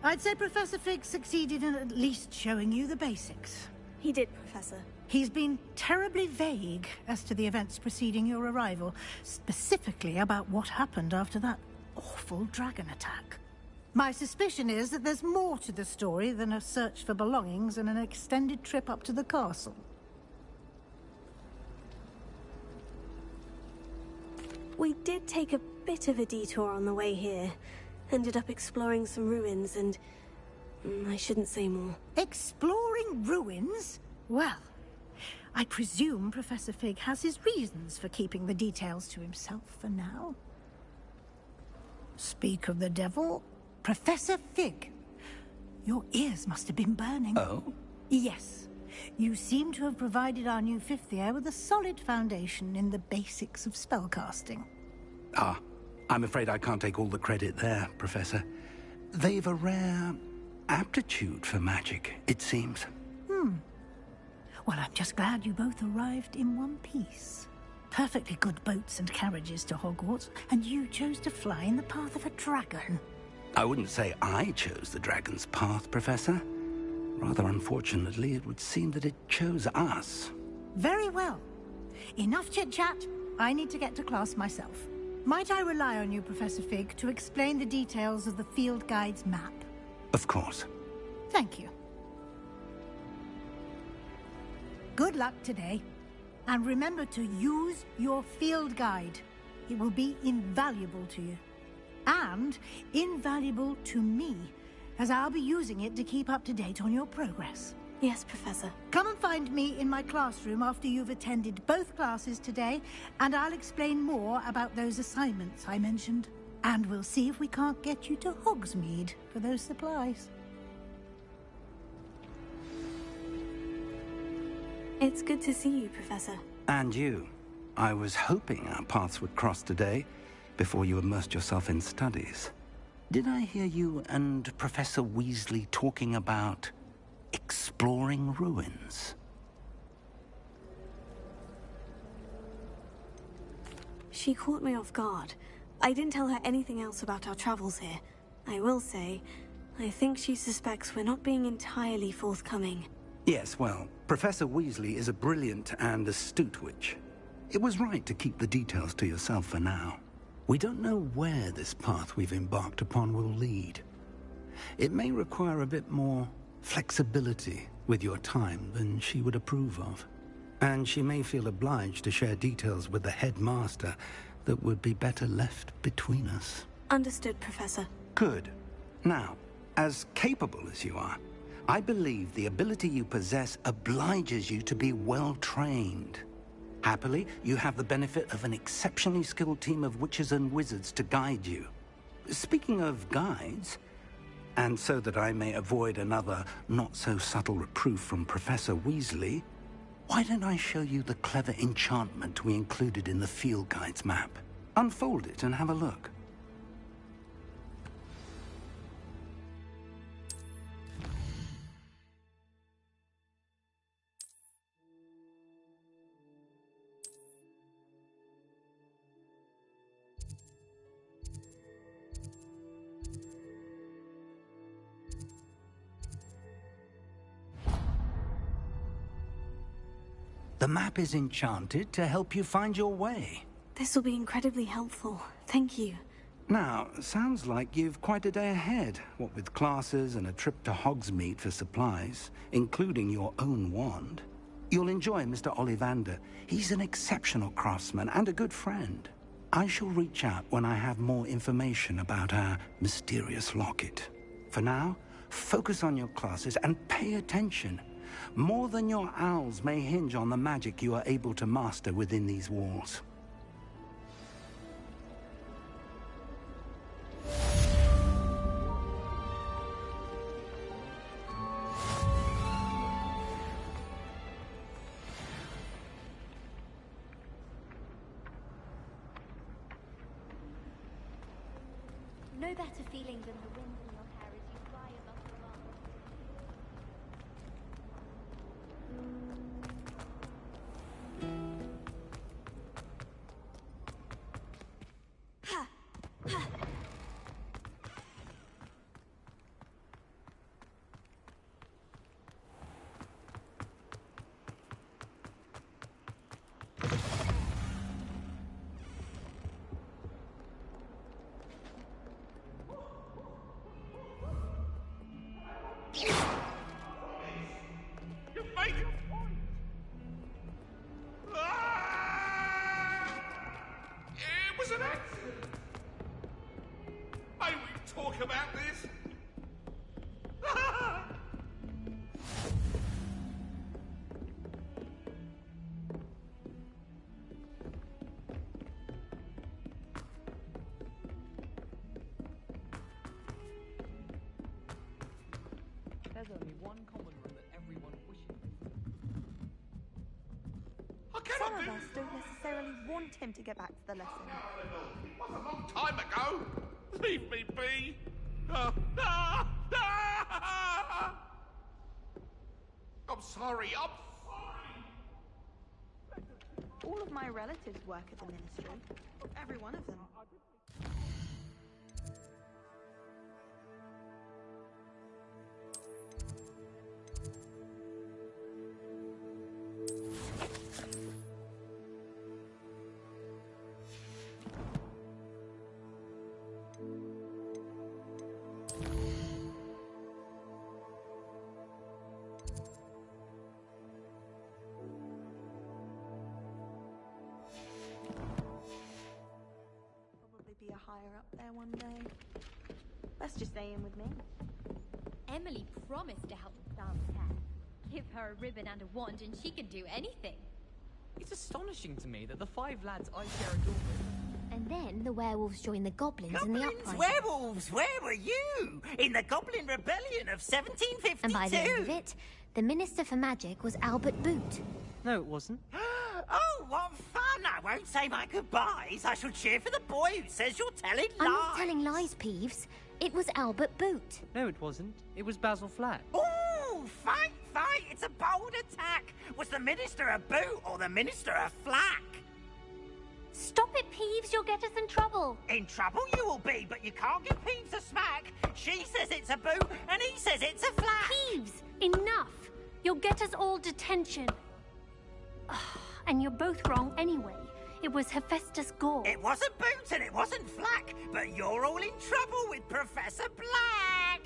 I'd say Professor Fig succeeded in at least showing you the basics. He did, Professor. He's been terribly vague as to the events preceding your arrival, specifically about what happened after that awful dragon attack. My suspicion is that there's more to the story than a search for belongings and an extended trip up to the castle. We did take a bit of a detour on the way here. Ended up exploring some ruins and... I shouldn't say more. Exploring ruins? Well, I presume Professor Fig has his reasons for keeping the details to himself for now. Speak of the devil, Professor Fig. Your ears must have been burning. Oh? Yes. You seem to have provided our new fifth year with a solid foundation in the basics of spellcasting. Ah, I'm afraid I can't take all the credit there, Professor. They've a rare aptitude for magic, it seems. Well, I'm just glad you both arrived in one piece. Perfectly good boats and carriages to Hogwarts, and you chose to fly in the path of a dragon. I wouldn't say I chose the dragon's path, Professor. Rather unfortunately, it would seem that it chose us. Very well. Enough chit-chat. I need to get to class myself. Might I rely on you, Professor Fig, to explain the details of the field guide's map? Of course. Thank you. Good luck today. And remember to use your field guide. It will be invaluable to you. And invaluable to me, as I'll be using it to keep up to date on your progress. Yes, Professor. Come and find me in my classroom after you've attended both classes today, and I'll explain more about those assignments I mentioned. And we'll see if we can't get you to Hogsmeade for those supplies. It's good to see you, Professor. And you. I was hoping our paths would cross today, before you immersed yourself in studies. Did I hear you and Professor Weasley talking about exploring ruins? She caught me off guard. I didn't tell her anything else about our travels here. I will say, I think she suspects we're not being entirely forthcoming. Yes, well, Professor Weasley is a brilliant and astute witch. It was right to keep the details to yourself for now. We don't know where this path we've embarked upon will lead. It may require a bit more flexibility with your time than she would approve of. And she may feel obliged to share details with the headmaster that would be better left between us. Understood, Professor. Good. Now, as capable as you are, I believe the ability you possess obliges you to be well trained. Happily, you have the benefit of an exceptionally skilled team of witches and wizards to guide you. Speaking of guides, and so that I may avoid another not-so-subtle reproof from Professor Weasley, why don't I show you the clever enchantment we included in the field guide's map? Unfold it and have a look. The map is enchanted to help you find your way. This will be incredibly helpful. Thank you. Now, sounds like you've quite a day ahead, what with classes and a trip to Hogsmeade for supplies, including your own wand. You'll enjoy Mr. Ollivander. He's an exceptional craftsman and a good friend. I shall reach out when I have more information about our mysterious locket. For now, focus on your classes and pay attention. More than your owls may hinge on the magic you are able to master within these walls. No better feeling than the wind in your hair as you fly above the world. It's an accident! May we talk about this? There's only one common room that everyone wishes. Some of us don't necessarily want him to get back to the lesson. It was a long time ago. Leave me be. I'm sorry. All of my relatives work at the ministry. Every one of them. Be a higher up there one day. Let's just stay in with me. Emily promised to help dance cat. Give her a ribbon and a wand and she can do anything. It's astonishing to me that the 5 lads I share a dorm with. And then the werewolves joined the goblins in the uprising. Werewolves, where were you? In the Goblin Rebellion of 1752. And by the end of it, the Minister for Magic was Albert Boot. No, it wasn't. Oh, what fun! I won't say my goodbyes. I shall cheer for the boy who says you're telling lies. I'm not telling lies, Peeves. It was Albert Boot. No, it wasn't. It was Basil Flat. Ooh, fight! It's a bold attack. Was the Minister a boot or the Minister a flack? Stop it, Peeves. You'll get us in trouble. In trouble you will be, but you can't give Peeves a smack. She says it's a boot and he says it's a flack. Peeves, enough. You'll get us all detention. And you're both wrong anyway. It was Hephaestus Gore. It wasn't Boot and it wasn't Flack, but you're all in trouble with Professor Black.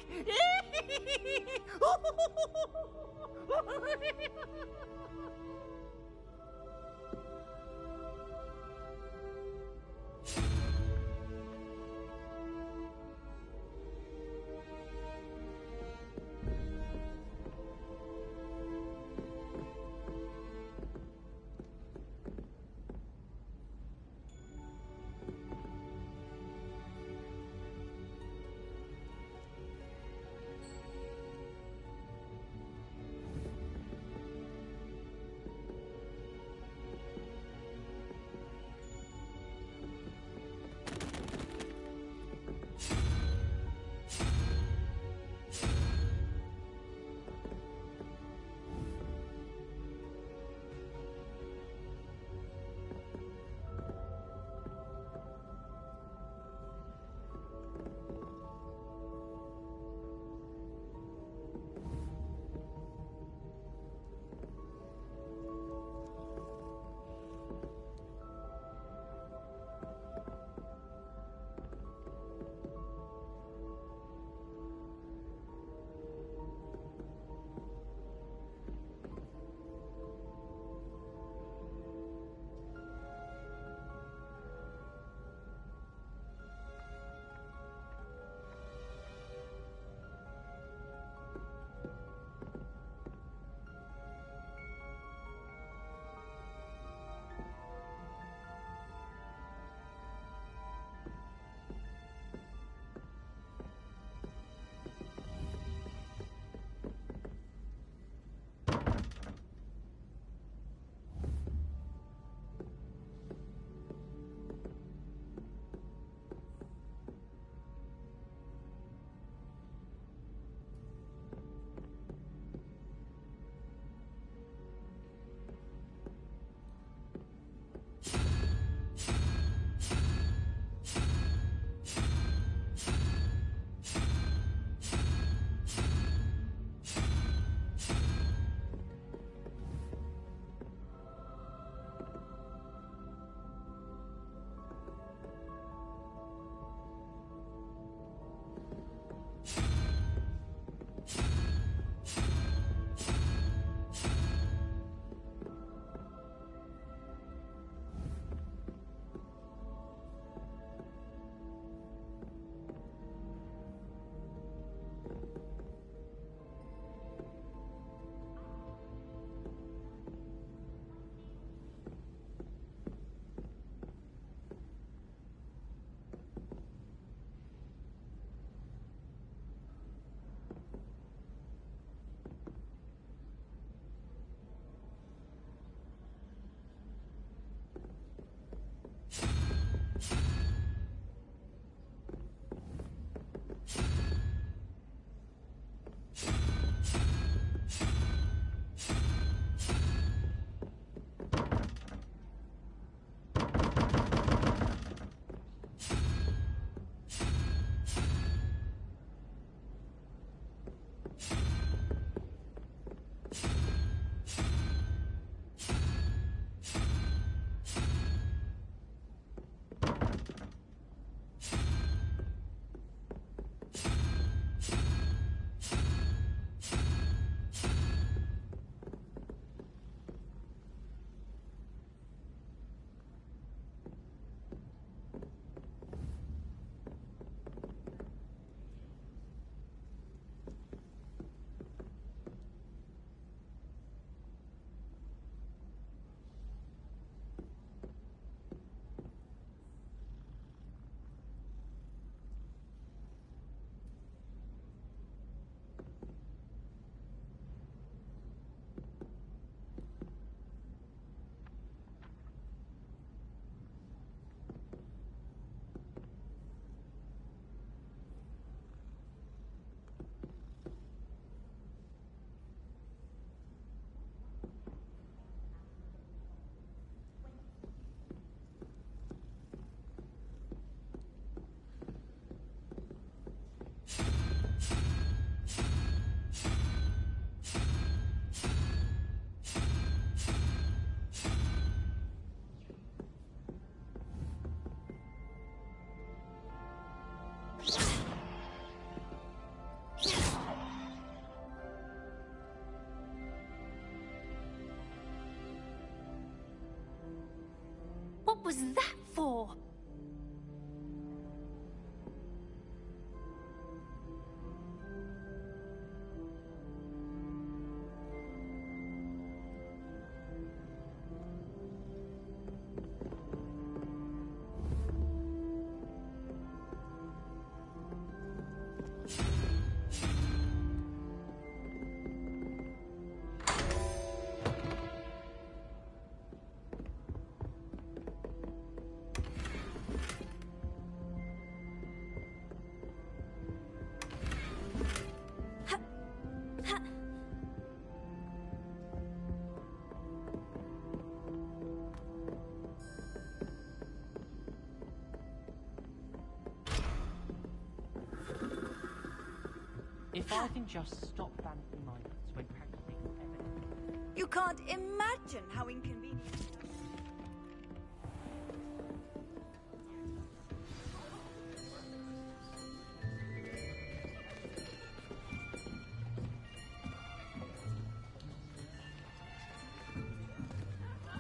If I can just stop vanity minders when practicing evidence. You can't imagine how inconvenient.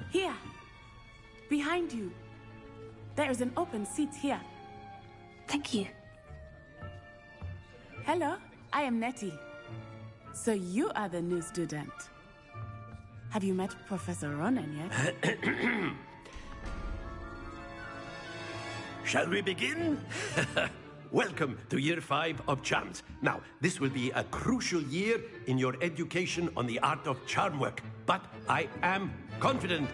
Here. Behind you. There is an open seat here. Thank you. Hello, I am Nettie. So you are the new student. Have you met Professor Ronan yet? Shall we begin? Welcome to Year 5 of Charms. Now, this will be a crucial year in your education on the art of charm work, but I am confident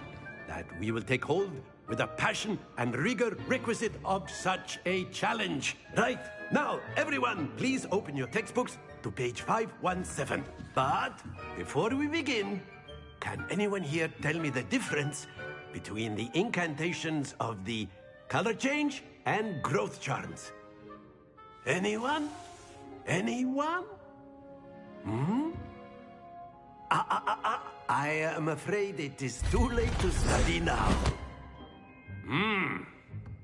that we will take hold with the passion and rigor requisite of such a challenge. Right, now, everyone, please open your textbooks to page 517. But before we begin, can anyone here tell me the difference between the incantations of the color change and growth charms? Anyone? Anyone? I am afraid it is too late to study now.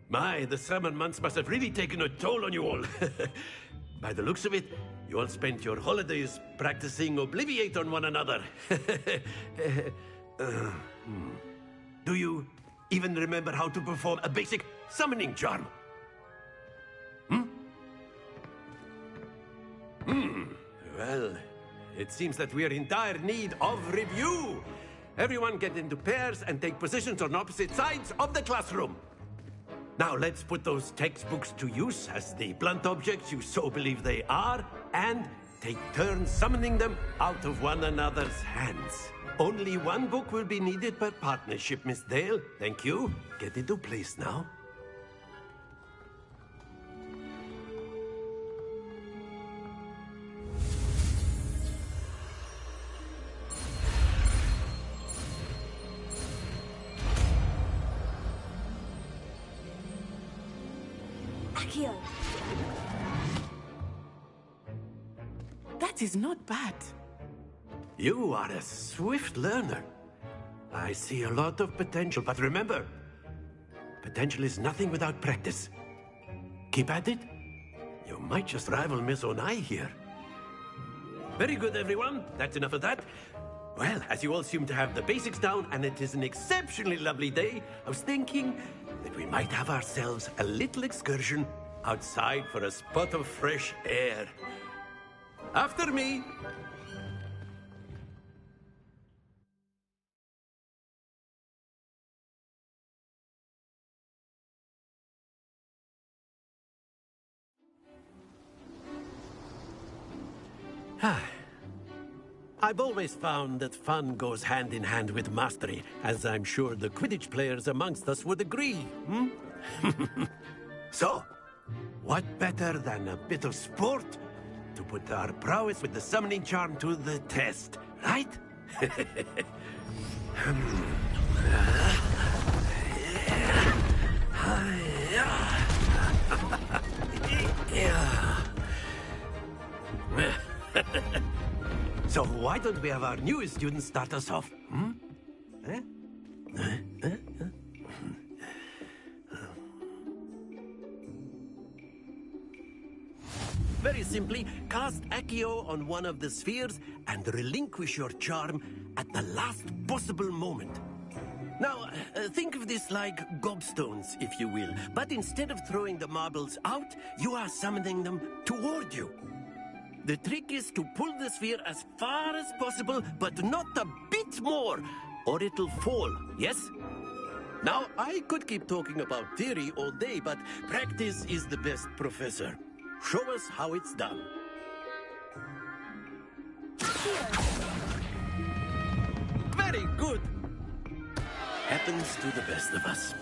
My, the summer months must have really taken a toll on you all. By the looks of it, you all spent your holidays practicing Obliviate on one another. Do you even remember how to perform a basic summoning charm? Well, it seems that we are in dire need of review. Everyone get into pairs and take positions on opposite sides of the classroom. Now let's put those textbooks to use as the blunt objects you so believe they are, and take turns summoning them out of one another's hands. Only one book will be needed per partnership, Miss Dale. Thank you. Get into place now. Akio. That is not bad. You are a swift learner. I see a lot of potential, but remember, potential is nothing without practice. Keep at it. You might just rival Miss Onai here. Very good, everyone. That's enough of that. Well, as you all seem to have the basics down, and it is an exceptionally lovely day, I was thinking that we might have ourselves a little excursion outside for a spot of fresh air. After me. I've always found that fun goes hand in hand with mastery, as I'm sure the Quidditch players amongst us would agree, So, what better than a bit of sport to put our prowess with the summoning charm to the test, right? So why don't we have our newest student start us off? Very simply, cast Accio on one of the spheres and relinquish your charm at the last possible moment. Now, think of this like gobstones, if you will, but instead of throwing the marbles out, you are summoning them toward you. The trick is to pull the sphere as far as possible, but not a bit more, or it'll fall, yes? Now, I could keep talking about theory all day, but practice is the best professor. Show us how it's done. Very good. Happens to the best of us.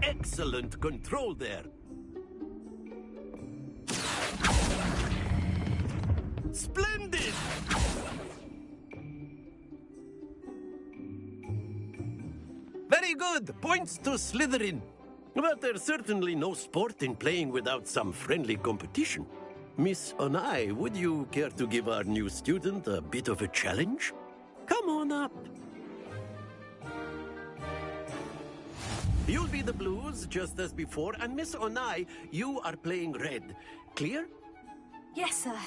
Excellent control there. Splendid! Very good. Points to Slytherin. But there's certainly no sport in playing without some friendly competition. Miss Onai, would you care to give our new student a bit of a challenge? Come on up. You'll be the blues, just as before, and Miss Onai, you are playing red. Clear? Yes, sir.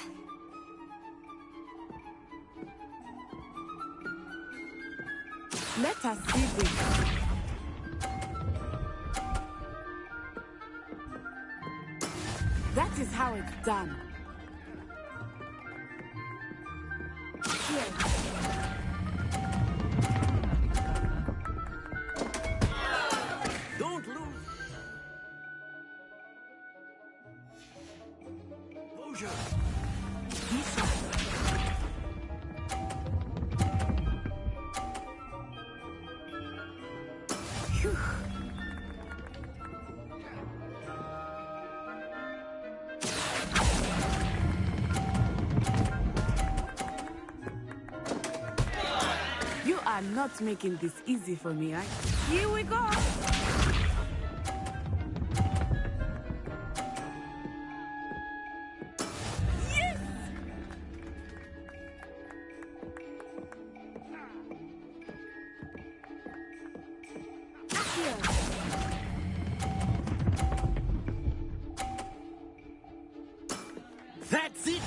Let us see this. That is how it's done. Here. Don't lose. Composure. Phew. You are not making this easy for me, right? Here we go! Yes! That's it!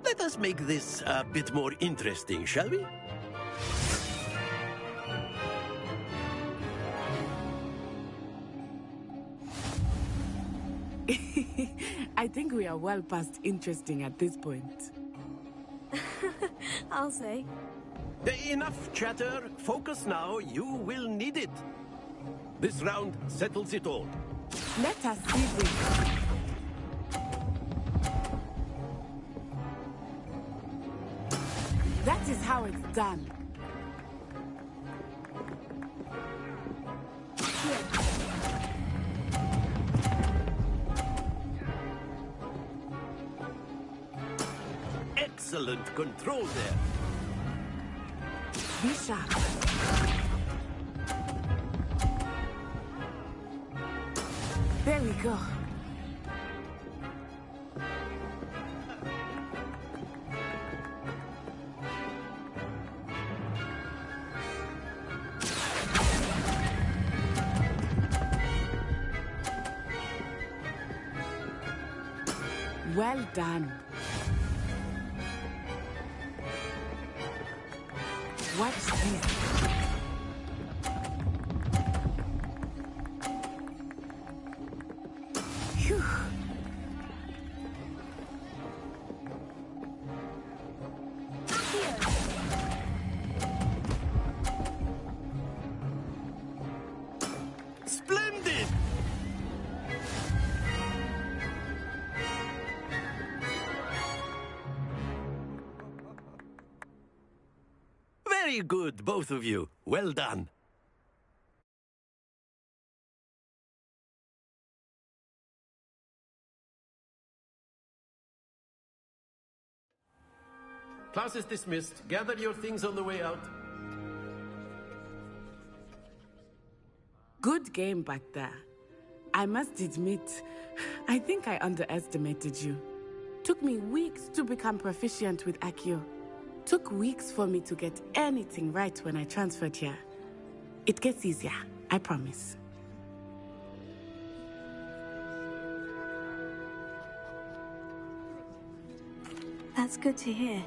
Let us make this a bit more interesting, shall we? I think we are well past interesting at this point. I'll say. Enough chatter. Focus now. You will need it. This round settles it all. Let us see this. That is how it's done. Excellent control there. Be sharp. There we go. Well done. Watch this. Phew. Splendid! Very good, both of you. Well done. Class is dismissed. Gather your things on the way out. Good game back there. I must admit, I think I underestimated you. Took me weeks to become proficient with Accio. Took weeks for me to get anything right when I transferred here. It gets easier, I promise. That's good to hear.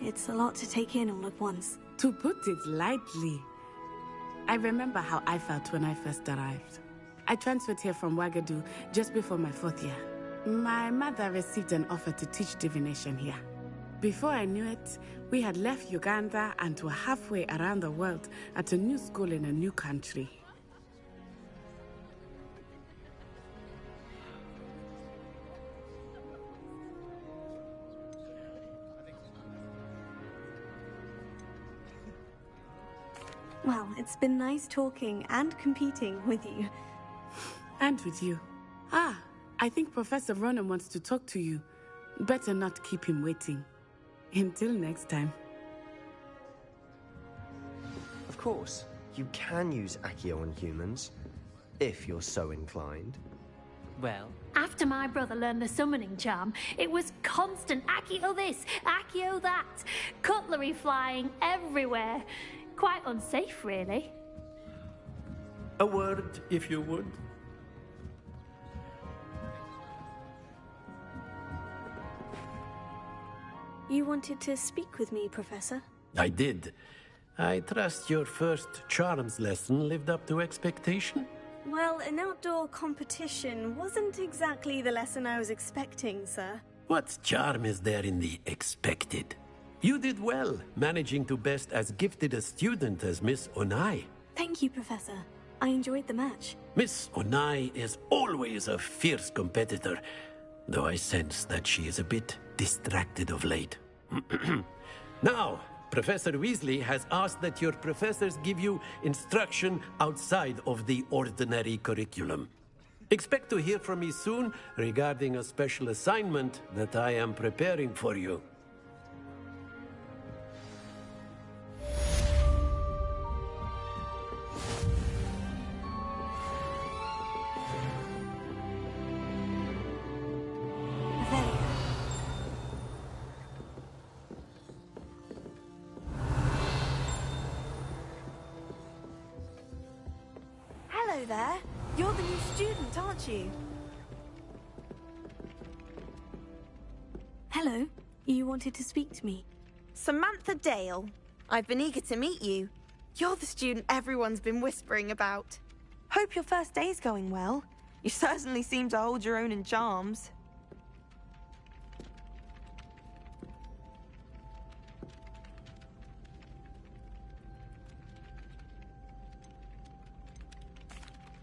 It's a lot to take in all at once. To put it lightly, I remember how I felt when I first arrived. I transferred here from Wagadu just before my 4th year. My mother received an offer to teach divination here. Before I knew it, we had left Uganda and were halfway around the world at a new school in a new country. Well, it's been nice talking and competing with you. And with you. Ah, I think Professor Ronan wants to talk to you. Better not keep him waiting. Until next time. Of course, you can use Accio on humans, if you're so inclined. Well, after my brother learned the summoning charm, it was constant Accio this, Accio that, cutlery flying everywhere. Quite unsafe, really. A word, if you would. You wanted to speak with me, Professor? I did. I trust your first charms lesson lived up to expectation? Well, an outdoor competition wasn't exactly the lesson I was expecting, sir. What charm is there in the expected? You did well, managing to best as gifted a student as Miss Onai. Thank you, Professor. I enjoyed the match. Miss Onai is always a fierce competitor, though I sense that she is a bit distracted of late. Now, Professor Weasley has asked that your professors give you instruction outside of the ordinary curriculum. Expect to hear from me soon regarding a special assignment that I am preparing for you. Hello there. You're the new student, aren't you? Hello. You wanted to speak to me. Samantha Dale. I've been eager to meet you. You're the student everyone's been whispering about. Hope your first day's going well. You certainly seem to hold your own in charms.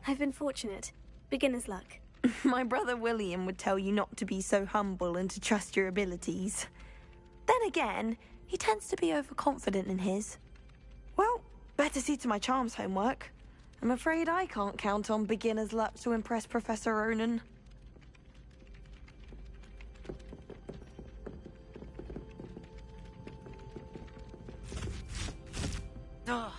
I've been fortunate. Beginner's luck. My brother William would tell you not to be so humble and to trust your abilities. Then again, he tends to be overconfident in his. Well, better see to my charms homework. I'm afraid I can't count on beginner's luck to impress Professor Ronan. Ugh.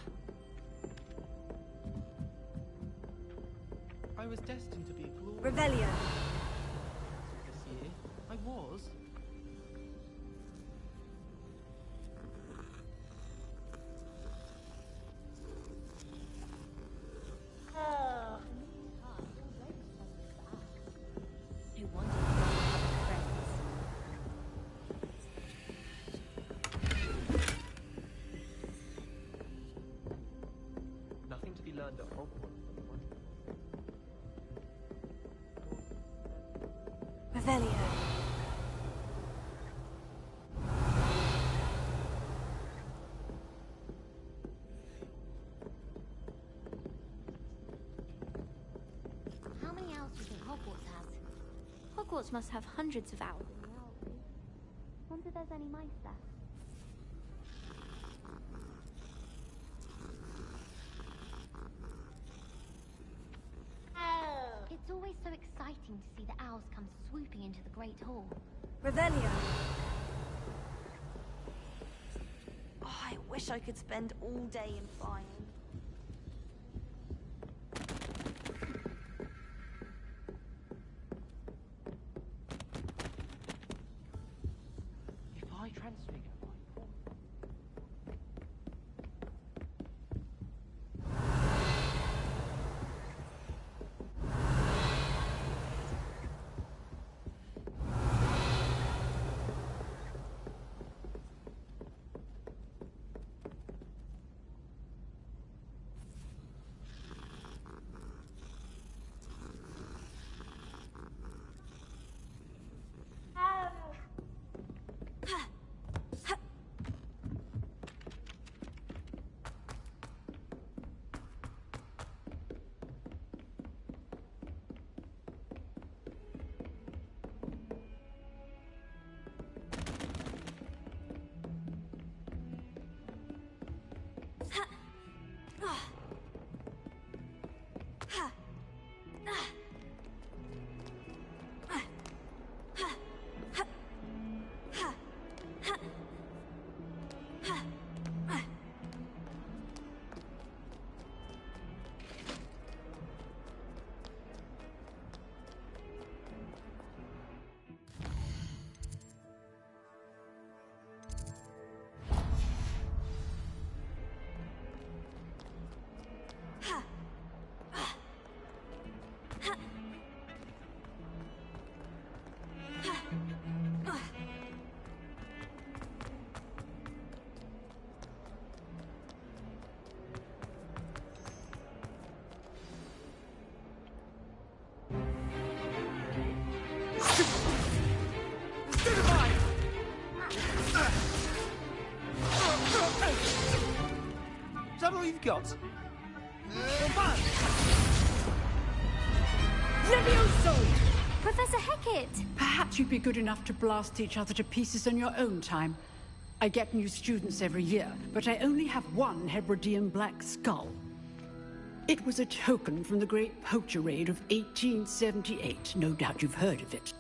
I was destined to be a glorious... Revelio. This year, I was. Nothing to be learned at Hogwarts. Revelio. How many owls do you think Hogwarts has? Hogwarts must have hundreds of owls. Wonder if there's any mice there. It's always so exciting to see the owls come swooping into the Great Hall. Revelio. Oh, I wish I could spend all day in flying. If I transfigure my form... Is that all you've got? Levioso! Professor Hecat! Perhaps you'd be good enough to blast each other to pieces in your own time. I get new students every year, but I only have one Hebridean black skull. It was a token from the Great Poacher Raid of 1878. No doubt you've heard of it.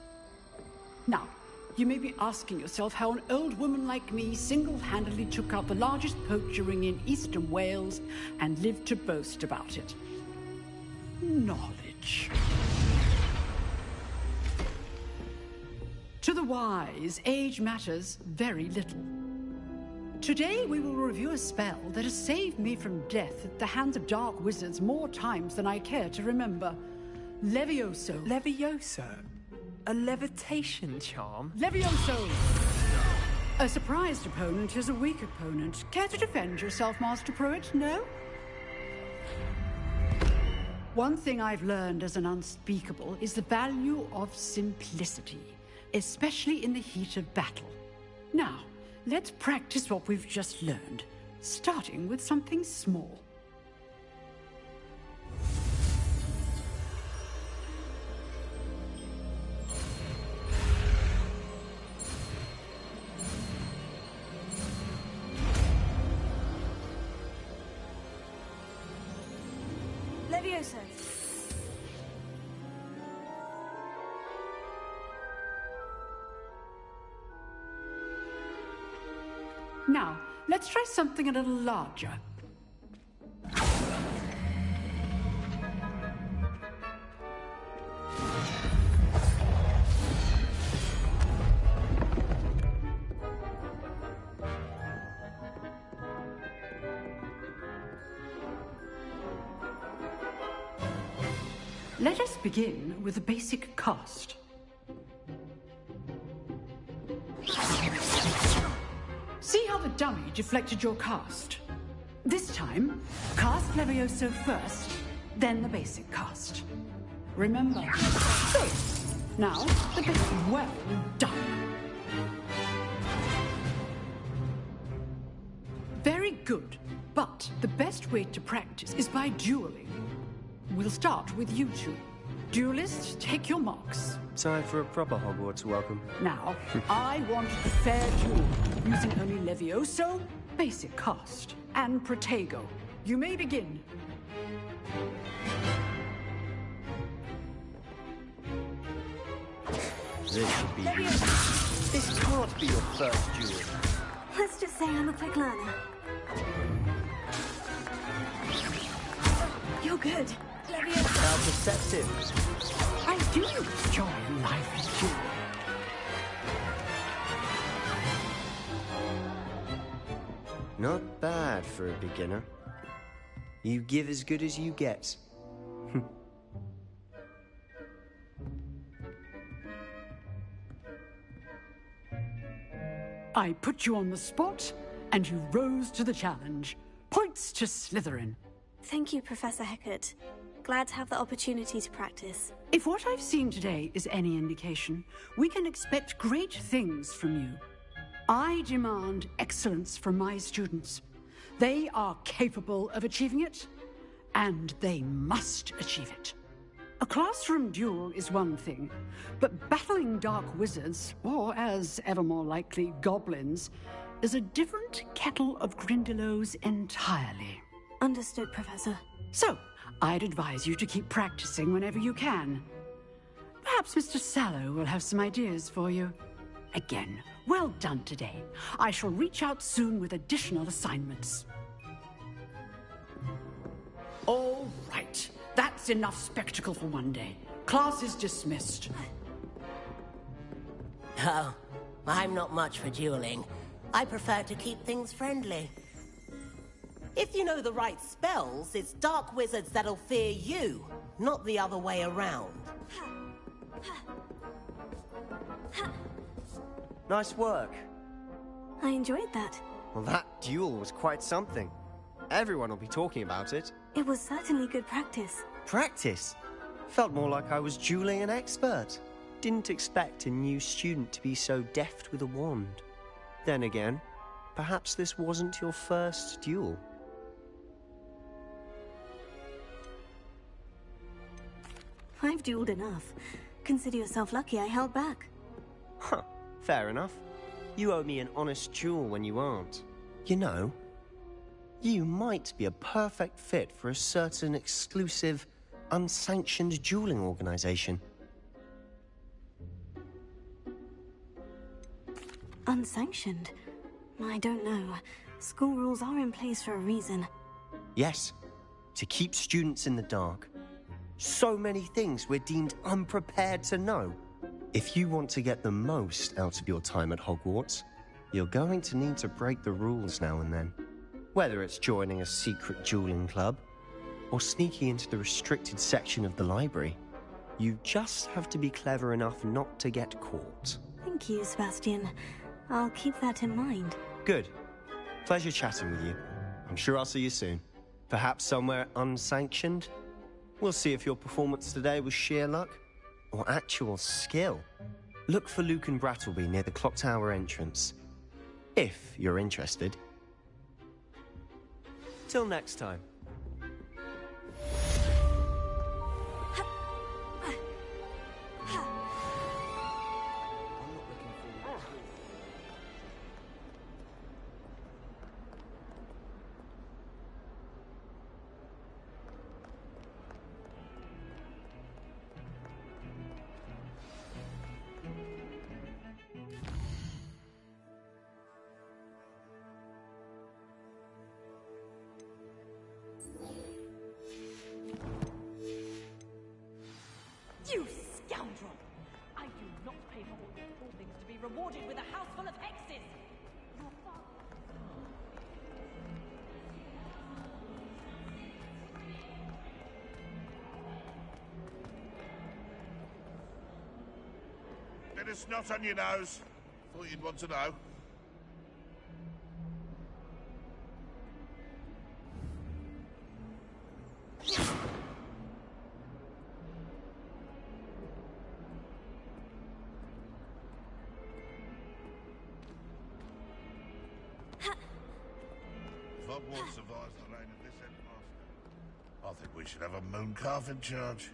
Now, you may be asking yourself how an old woman like me single-handedly took out the largest poacher ring in eastern Wales and lived to boast about it. Knowledge. To the wise, age matters very little. Today we will review a spell that has saved me from death at the hands of dark wizards more times than I care to remember. Levioso. Levioso? A levitation charm? Levioso! A surprised opponent is a weak opponent. Care to defend yourself, Master Pruitt? No? One thing I've learned as an unspeakable is the value of simplicity, especially in the heat of battle. Now, let's practice what we've just learned, starting with something small. Levioso. Now, let's try something a little larger. Let us begin with a basic cast. See how the dummy deflected your cast? This time, cast Levioso first, then the basic cast. Remember. So, now, the basic. Well done. Very good, but the best way to practice is by dueling. We'll start with you two. Duelists, take your marks. Time for a proper Hogwarts welcome. Now, I want a fair duel, using only Levioso, basic cast, and Protego. You may begin. This should be easy. This can't be your first duel. Let's just say I'm a quick learner. You're good. How perceptive. I do enjoy a lively duel. Not bad for a beginner. You give as good as you get. I put you on the spot, and you rose to the challenge. Points to Slytherin. Thank you, Professor Hecat. Glad to have the opportunity to practice. If what I've seen today is any indication, we can expect great things from you. I demand excellence from my students. They are capable of achieving it, and they must achieve it. A classroom duel is one thing, but battling dark wizards, or as ever more likely, goblins, is a different kettle of Grindylows entirely. Understood, Professor. So, I'd advise you to keep practicing whenever you can. Perhaps Mr. Sallow will have some ideas for you. Again, well done today. I shall reach out soon with additional assignments. All right. That's enough spectacle for one day. Class is dismissed. Oh, I'm not much for dueling. I prefer to keep things friendly. If you know the right spells, it's dark wizards that'll fear you, not the other way around. Nice work. I enjoyed that. Well, that duel was quite something. Everyone will be talking about it. It was certainly good practice. Practice? Felt more like I was dueling an expert. didn't expect a new student to be so deft with a wand. Then again, perhaps this wasn't your first duel. I've dueled enough. Consider yourself lucky I held back. Huh, fair enough. You owe me an honest duel when you aren't. You know, you might be a perfect fit for a certain exclusive, unsanctioned dueling organization. Unsanctioned? I don't know. School rules are in place for a reason. Yes, to keep students in the dark. So many things we're deemed unprepared to know. If you want to get the most out of your time at Hogwarts, you're going to need to break the rules now and then. Whether it's joining a secret dueling club, or sneaking into the restricted section of the library, you just have to be clever enough not to get caught. Thank you, Sebastian. I'll keep that in mind. Good. Pleasure chatting with you. I'm sure I'll see you soon. Perhaps somewhere unsanctioned? We'll see if your performance today was sheer luck or actual skill. Look for Luke and Brattleby near the clock tower entrance, if you're interested. Till next time. You scoundrel! I do not pay for all your poor things to be rewarded with a house full of hexes! Your father... Bit of snot on your nose. Thought you'd want to know. If Hogwarts survives the reign of this headmaster, I think we should have a moon calf in charge.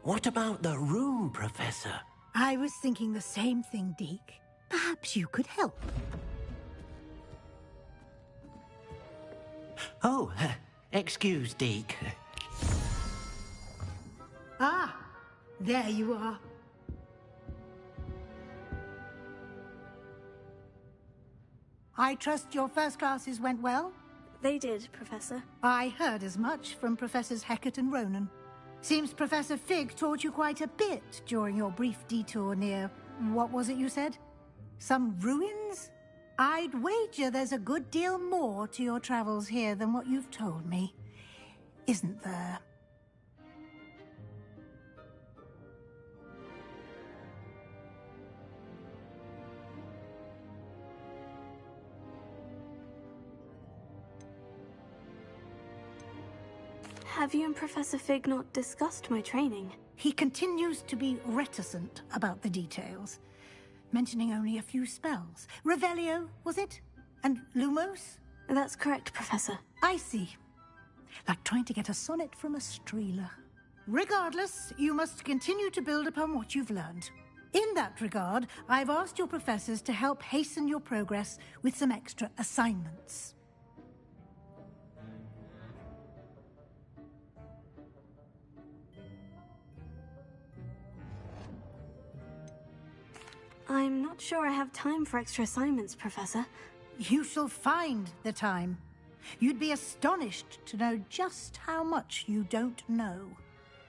What about the room, Professor? I was thinking the same thing, Deke. Perhaps you could help. Oh, excuse, Deke. Ah, there you are. I trust your first classes went well? They did, Professor. I heard as much from Professors Hecat and Ronan. Seems Professor Fig taught you quite a bit during your brief detour near... what was it you said? Some ruins? I'd wager there's a good deal more to your travels here than what you've told me. Isn't there? Have you and Professor Fig not discussed my training? He continues to be reticent about the details, mentioning only a few spells. Revelio, was it? And Lumos? That's correct, Professor. I see. Like trying to get a sonnet from a streeler. Regardless, you must continue to build upon what you've learned. In that regard, I've asked your professors to help hasten your progress with some extra assignments. I'm not sure I have time for extra assignments, Professor. You shall find the time. You'd be astonished to know just how much you don't know.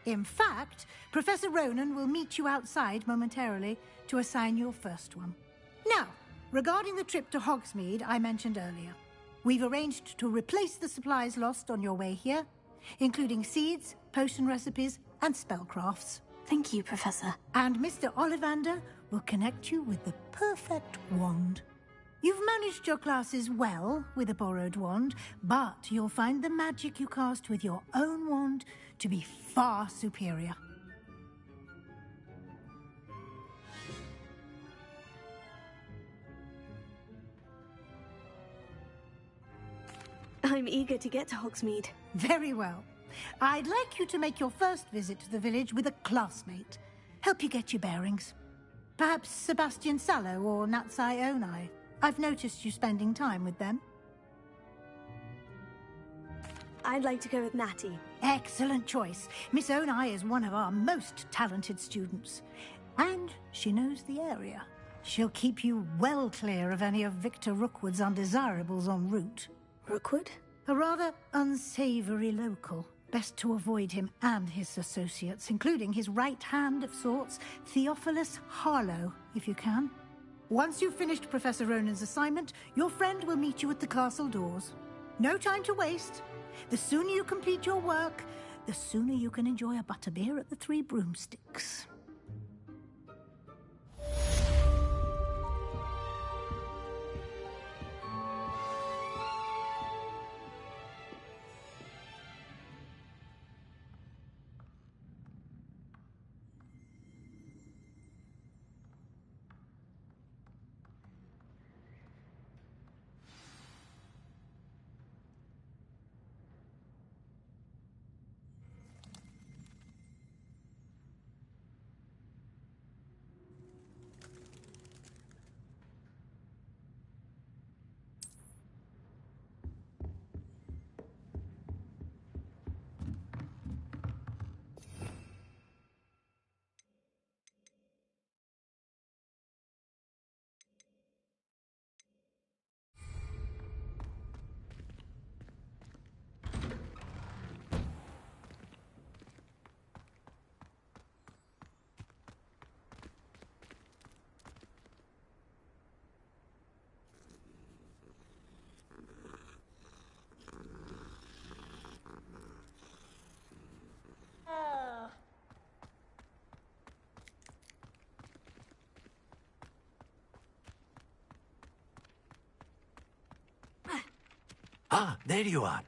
In fact, Professor Ronan will meet you outside momentarily to assign your first one. Now, regarding the trip to Hogsmeade I mentioned earlier, we've arranged to replace the supplies lost on your way here, including seeds, potion recipes, and spellcrafts. Thank you, Professor. And Mr. Ollivander will connect you with the perfect wand. You've managed your classes well with a borrowed wand, but you'll find the magic you cast with your own wand to be far superior. I'm eager to get to Hogsmeade. Very well. I'd like you to make your first visit to the village with a classmate. Help you get your bearings. Perhaps Sebastian Sallow or Natsai Onai. I've noticed you spending time with them. I'd like to go with Natty. Excellent choice. Miss Onai is one of our most talented students. And she knows the area. She'll keep you well clear of any of Victor Rookwood's undesirables en route. Rookwood? A rather unsavory local. Best to avoid him and his associates, including his right hand of sorts, Theophilus Harlow, if you can. Once you've finished Professor Ronan's assignment, your friend will meet you at the castle doors. No time to waste. The sooner you complete your work, the sooner you can enjoy a butterbeer at the Three Broomsticks. Ah, there you are.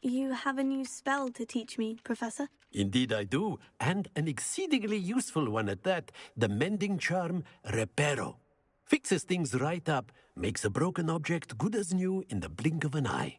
You have a new spell to teach me, Professor? Indeed I do, and an exceedingly useful one at that. The mending charm, Reparo. Fixes things right up, makes a broken object good as new in the blink of an eye.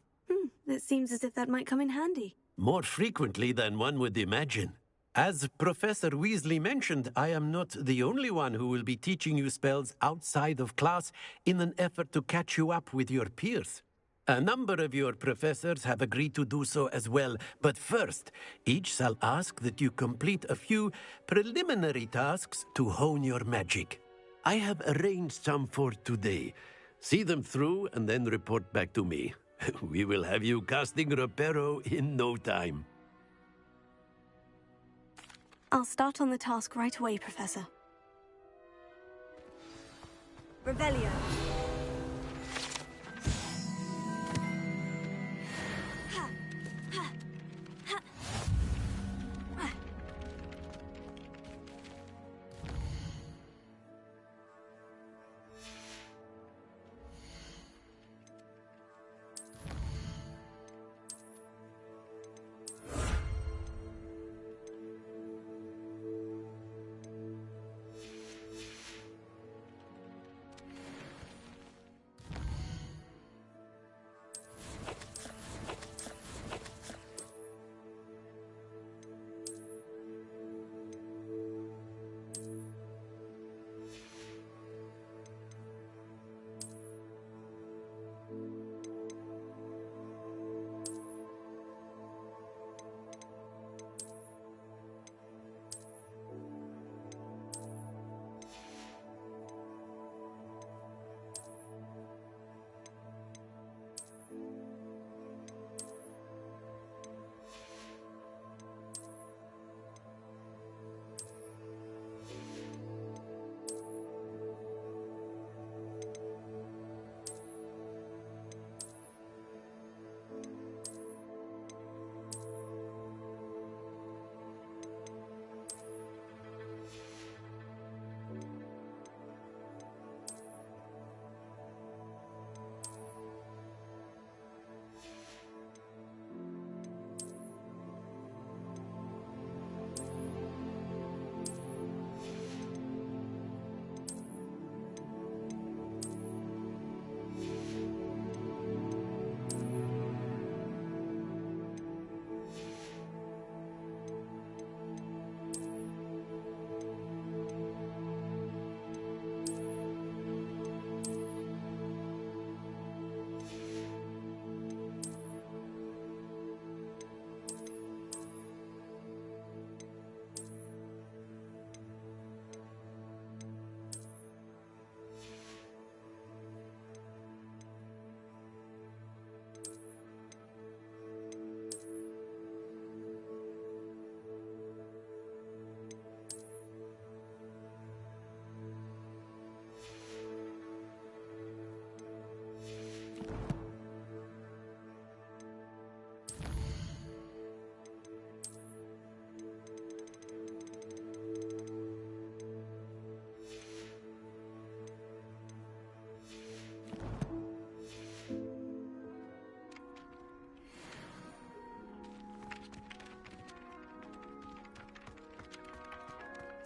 It seems as if that might come in handy. More frequently than one would imagine. As Professor Weasley mentioned, I am not the only one who will be teaching you spells outside of class in an effort to catch you up with your peers. A number of your professors have agreed to do so as well, but first, each shall ask that you complete a few preliminary tasks to hone your magic. I have arranged some for today. See them through and then report back to me. We will have you casting Reparo in no time. I'll start on the task right away, Professor. Revelio.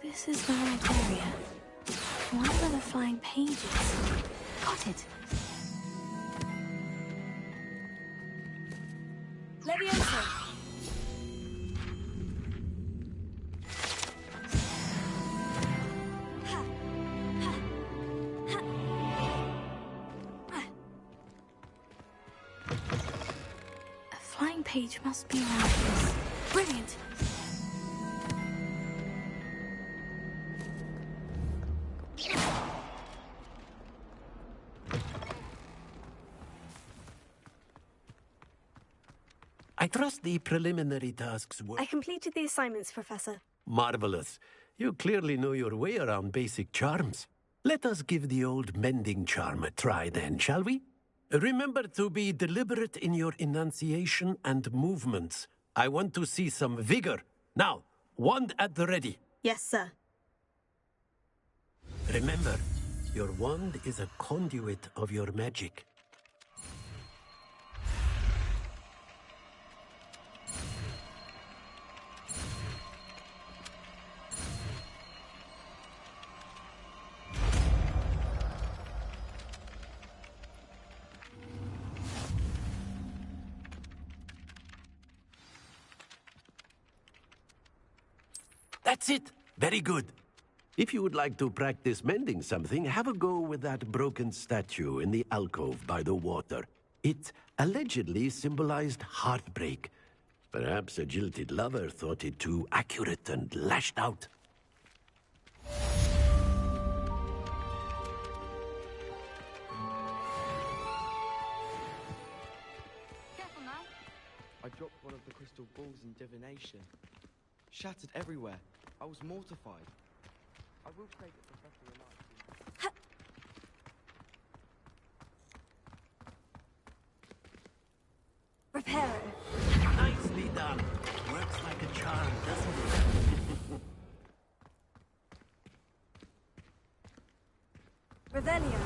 This is the right area. I wonder where the flying page is. Got it. Leviosa! A flying page must be around this. Brilliant! I trust the preliminary tasks were... I completed the assignments, Professor. Marvelous. You clearly know your way around basic charms. Let us give the old mending charm a try then, shall we? Remember to be deliberate in your enunciation and movements. I want to see some vigor. Now, wand at the ready. Yes, sir. Remember, your wand is a conduit of your magic. That's it. Very good. If you would like to practice mending something, have a go with that broken statue in the alcove by the water. It allegedly symbolized heartbreak. Perhaps a jilted lover thought it too accurate and lashed out. Careful now. I dropped one of the crystal balls in divination. Shattered everywhere. I was mortified. I will pray that Professor Reliance... Reparo. Nicely done. Works like a charm, doesn't it? Revelio.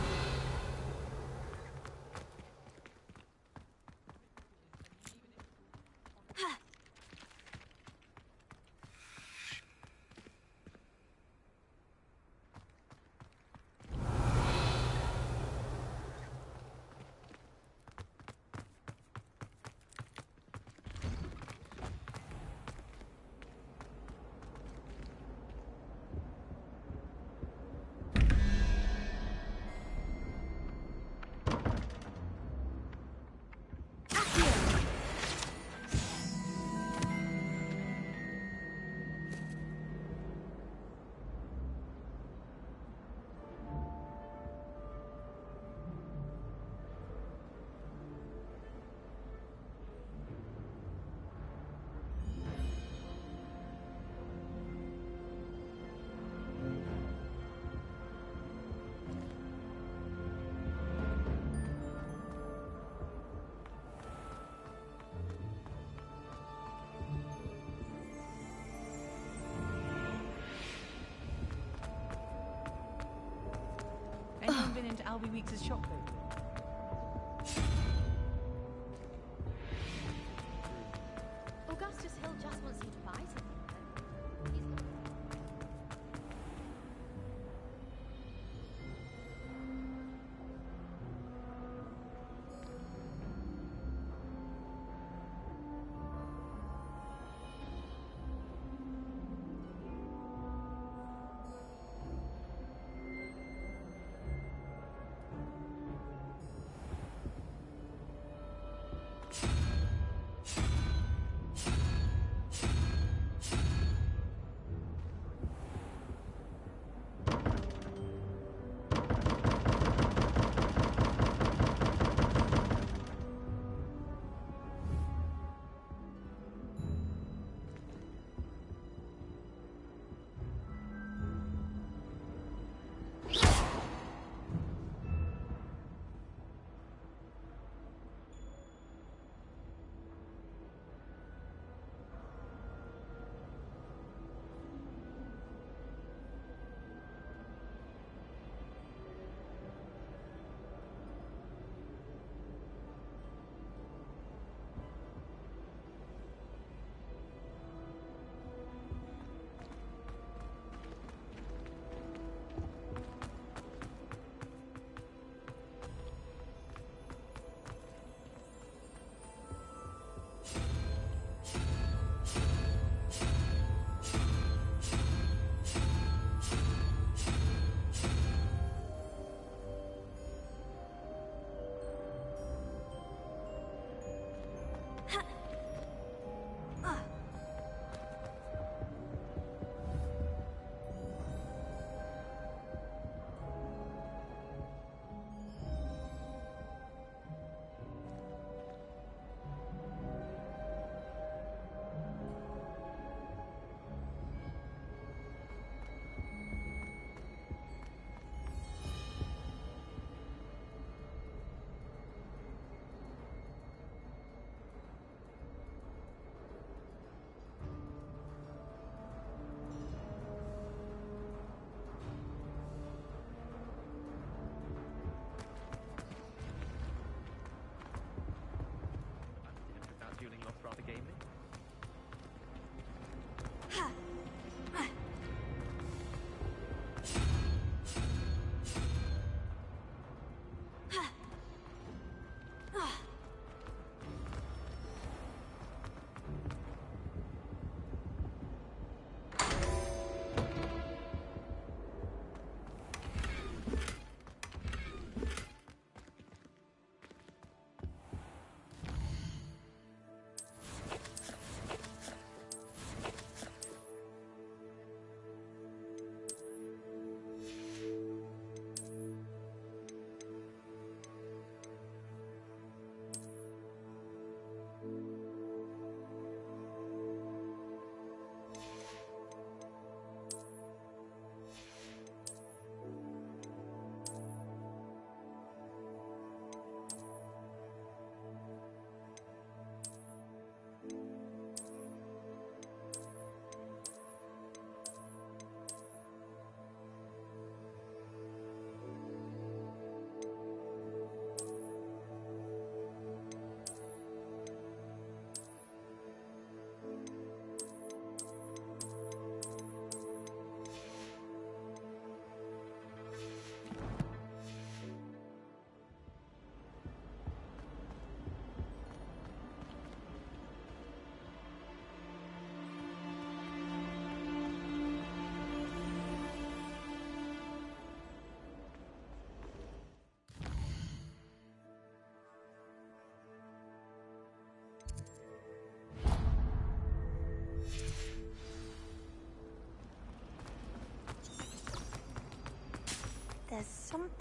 Anyone been into Albie Weeks' shop lately? Augustus Hill just wants you to buy something.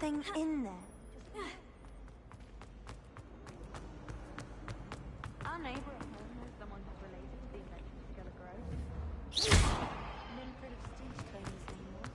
something in there. Our neighbor at home knows someone who's related to the invention of Killer Grove. Winfred of Stooge his name was.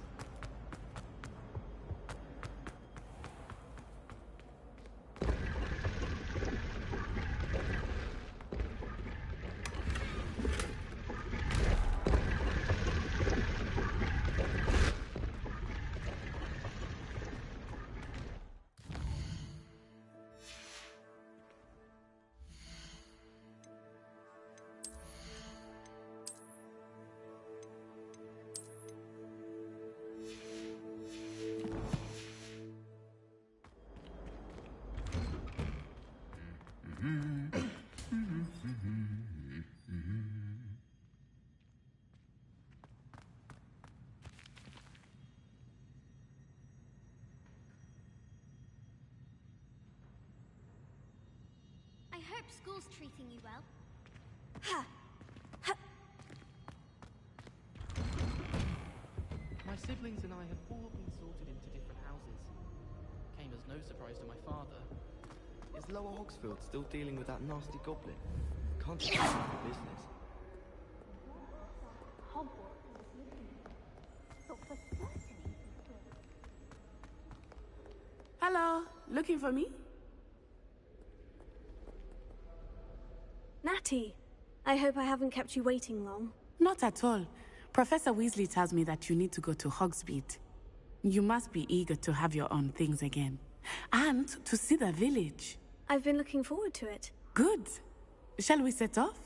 I hope school's treating you well. My siblings and I have all been sorted into different houses. Came as no surprise to my father. Is Lower Hogsfield still dealing with that nasty goblin? Can't be the business. Hogwarts Legacy. Thought for certain he'd be good. Hello, looking for me? Natty, I hope I haven't kept you waiting long. Not at all. Professor Weasley tells me that you need to go to Hogsmeade. You must be eager to have your own things again. And to see the village. I've been looking forward to it. Good. Shall we set off?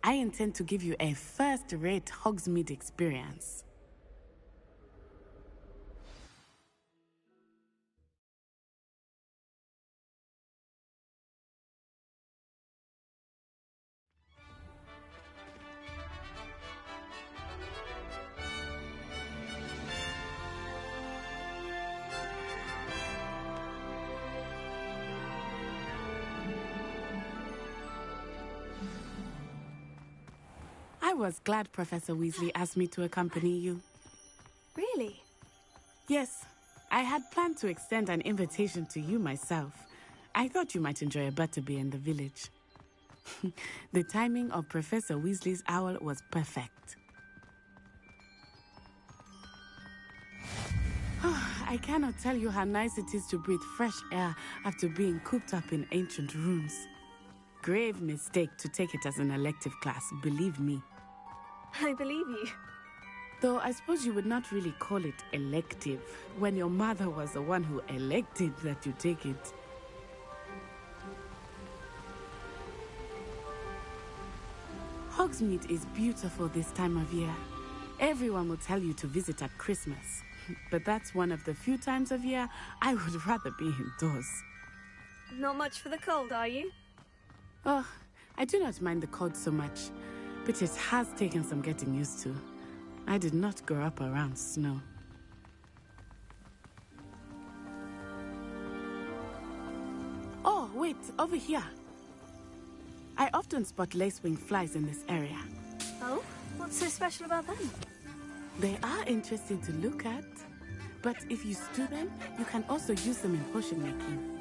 I intend to give you a first-rate Hogsmeade experience. I was glad Professor Weasley asked me to accompany you. Really? Yes, I had planned to extend an invitation to you myself. I thought you might enjoy a butterbeer in the village. The timing of Professor Weasley's owl was perfect. I cannot tell you how nice it is to breathe fresh air after being cooped up in ancient rooms. Grave mistake to take it as an elective class, believe me. I believe you. Though I suppose you would not really call it elective when your mother was the one who elected that you take it. Hogsmeade is beautiful this time of year. Everyone will tell you to visit at Christmas. But that's one of the few times of year I would rather be indoors. Not much for the cold, are you? Oh, I do not mind the cold so much, but it has taken some getting used to. I did not grow up around snow. Oh, wait, over here. I often spot lacewing flies in this area. Oh? What's so special about them? They are interesting to look at, but if you stew them, you can also use them in potion making.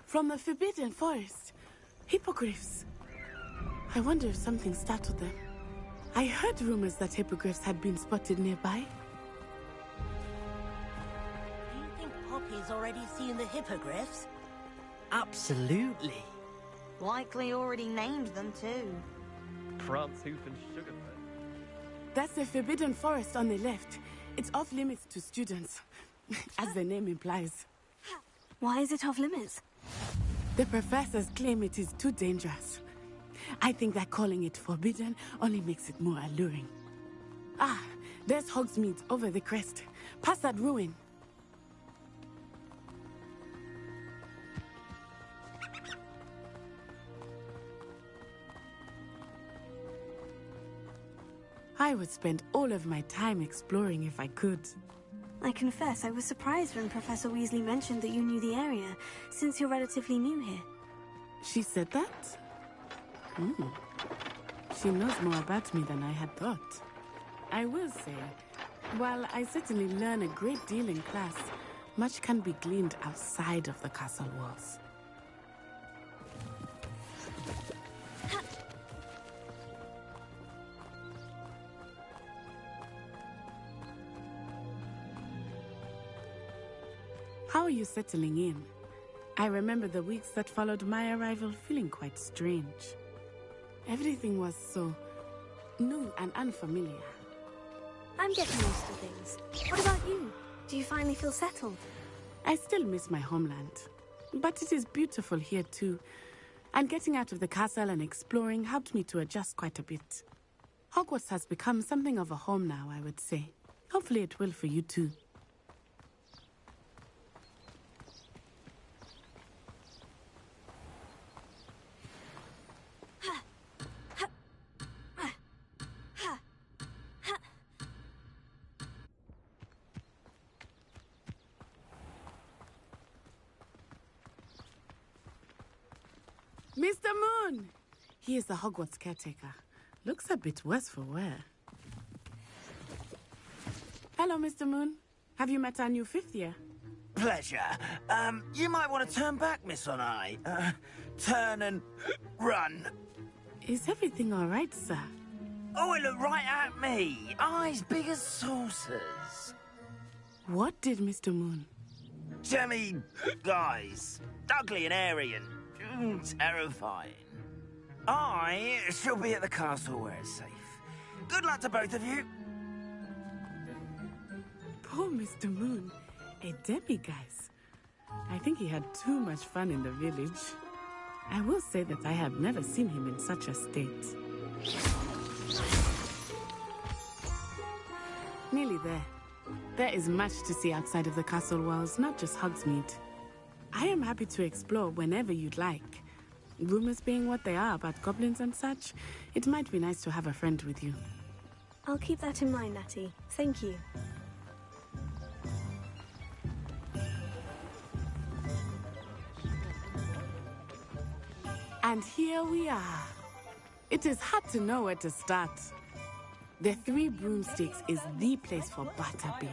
From the Forbidden Forest. Hippogriffs. I wonder if something startled them. I heard rumors that hippogriffs had been spotted nearby. Do you think Poppy's already seen the hippogriffs? Absolutely. Likely already named them too. Prance, Hoof, and Sugarfoot. That's the Forbidden Forest on the left. It's off limits to students, as the name implies. Why is it off limits? The professors claim it is too dangerous. I think that calling it forbidden only makes it more alluring. Ah, there's Hogsmeade over the crest. Past that ruin. I would spend all of my time exploring if I could. I confess I was surprised when Professor Weasley mentioned that you knew the area, since you're relatively new here. She said that? She knows more about me than I had thought. I will say, while I certainly learn a great deal in class, much can be gleaned outside of the castle walls. How are you settling in? I remember the weeks that followed my arrival feeling quite strange. Everything was so new and unfamiliar. I'm getting used to things. What about you? Do you finally feel settled? I still miss my homeland, but it is beautiful here too. And getting out of the castle and exploring helped me to adjust quite a bit. Hogwarts has become something of a home now, I would say. Hopefully it will for you too. Mr. Moon! He is the Hogwarts caretaker. Looks a bit worse for wear. Hello, Mr. Moon. Have you met our new fifth year? Pleasure. You might want to turn back, Miss Onai. Turn and run. Is everything all right, sir? Oh, it looked right at me. Eyes big as saucers. What did Mr. Moon? Jemmy guys. Ugly and airy and terrifying. I shall be at the castle where it's safe. Good luck to both of you. Poor Mr. Moon. A demiguise. I think he had too much fun in the village. I will say that I have never seen him in such a state. Nearly there. There is much to see outside of the castle walls, not just Hogsmeade. I am happy to explore whenever you'd like. Rumors being what they are about goblins and such, it might be nice to have a friend with you. I'll keep that in mind, Natty. Thank you. And here we are. It is hard to know where to start. The Three Broomsticks is the place for butterbeer.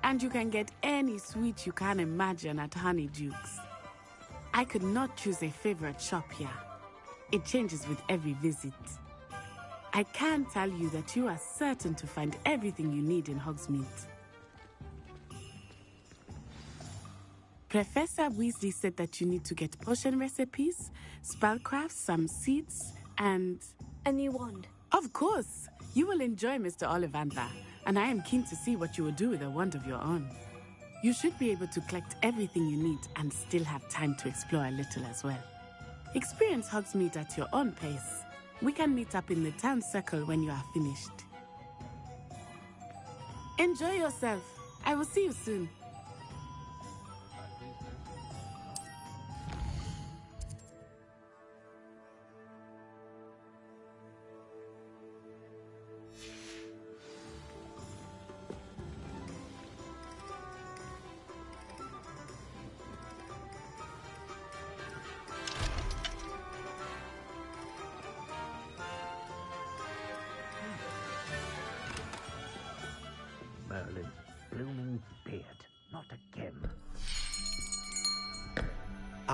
And you can get any sweet you can imagine at Honeyduke's. I could not choose a favorite shop here. It changes with every visit. I can tell you that you are certain to find everything you need in Hogsmeade. Professor Weasley said that you need to get potion recipes, spellcrafts, some seeds, and... a new wand. Of course! You will enjoy Mr. Ollivander, and I am keen to see what you will do with a wand of your own. You should be able to collect everything you need and still have time to explore a little as well. Experience Hogsmeade at your own pace. We can meet up in the town circle when you are finished. Enjoy yourself. I will see you soon. Merlin's blooming beard.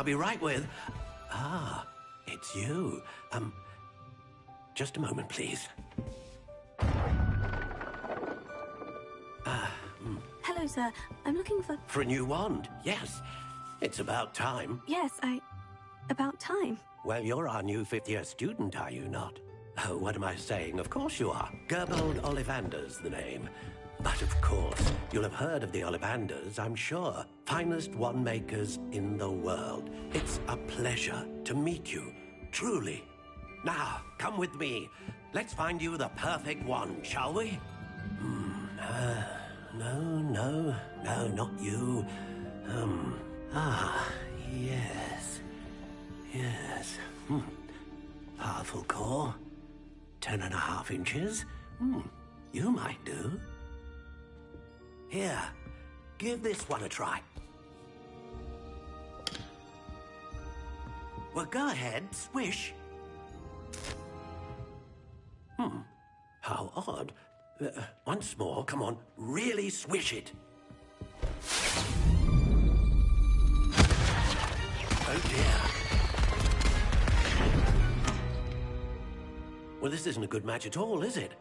I'll be right with... Ah, it's you. Just a moment, please. Hello, sir. I'm looking for... For a new wand, yes. It's about time. Yes, about time. Well, you're our new fifth-year student, are you not? Oh, what am I saying? Of course you are. Gerbold Ollivander's the name. But of course, you'll have heard of the Ollivanders, I'm sure. Finest wand makers in the world. It's a pleasure to meet you, truly. Now, come with me. Let's find you the perfect wand, shall we? No, not you. Yes. Yes. Powerful core. 10.5 inches. You might do. Here, give this one a try. Well, go ahead, swish. How odd. Once more, come on, really swish it. Oh dear. Well, this isn't a good match at all, is it?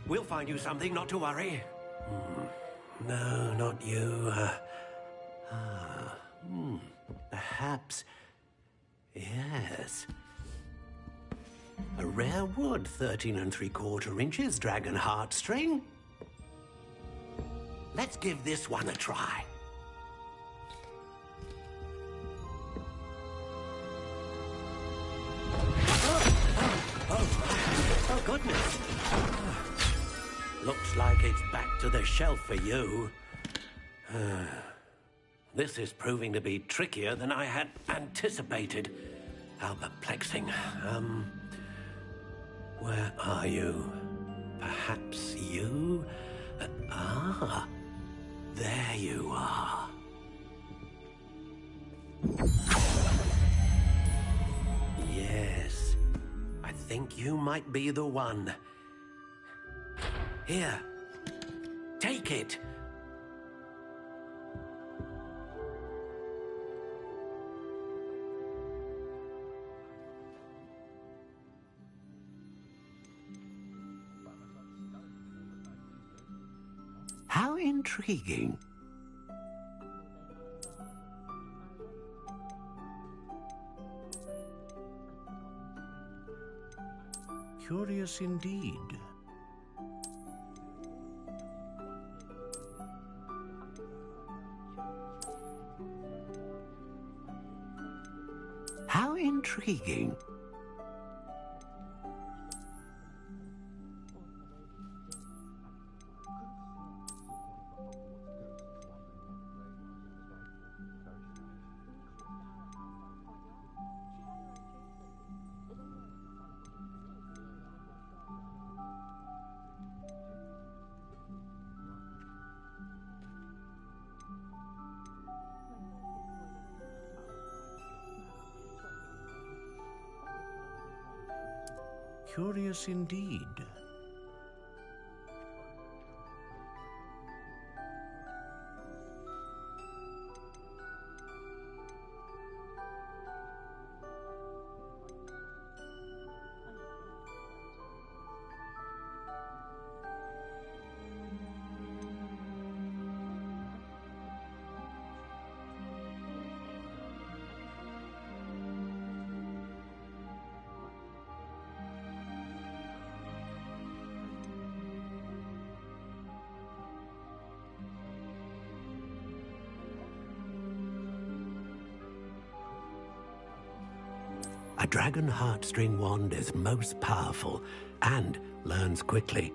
We'll find you something, not to worry. No, not you. Perhaps... Yes. A rare wood, 13 3/4 inches, dragon heartstring. Let's give this one a try. Oh, goodness. Looks like it's back to the shelf for you. This is proving to be trickier than I had anticipated. How perplexing. Where are you? Perhaps you? There you are. Yes, I think you might be the one. Here, take it. How intriguing. Curious indeed. How intriguing. Curious indeed. A dragon heartstring wand is most powerful and learns quickly.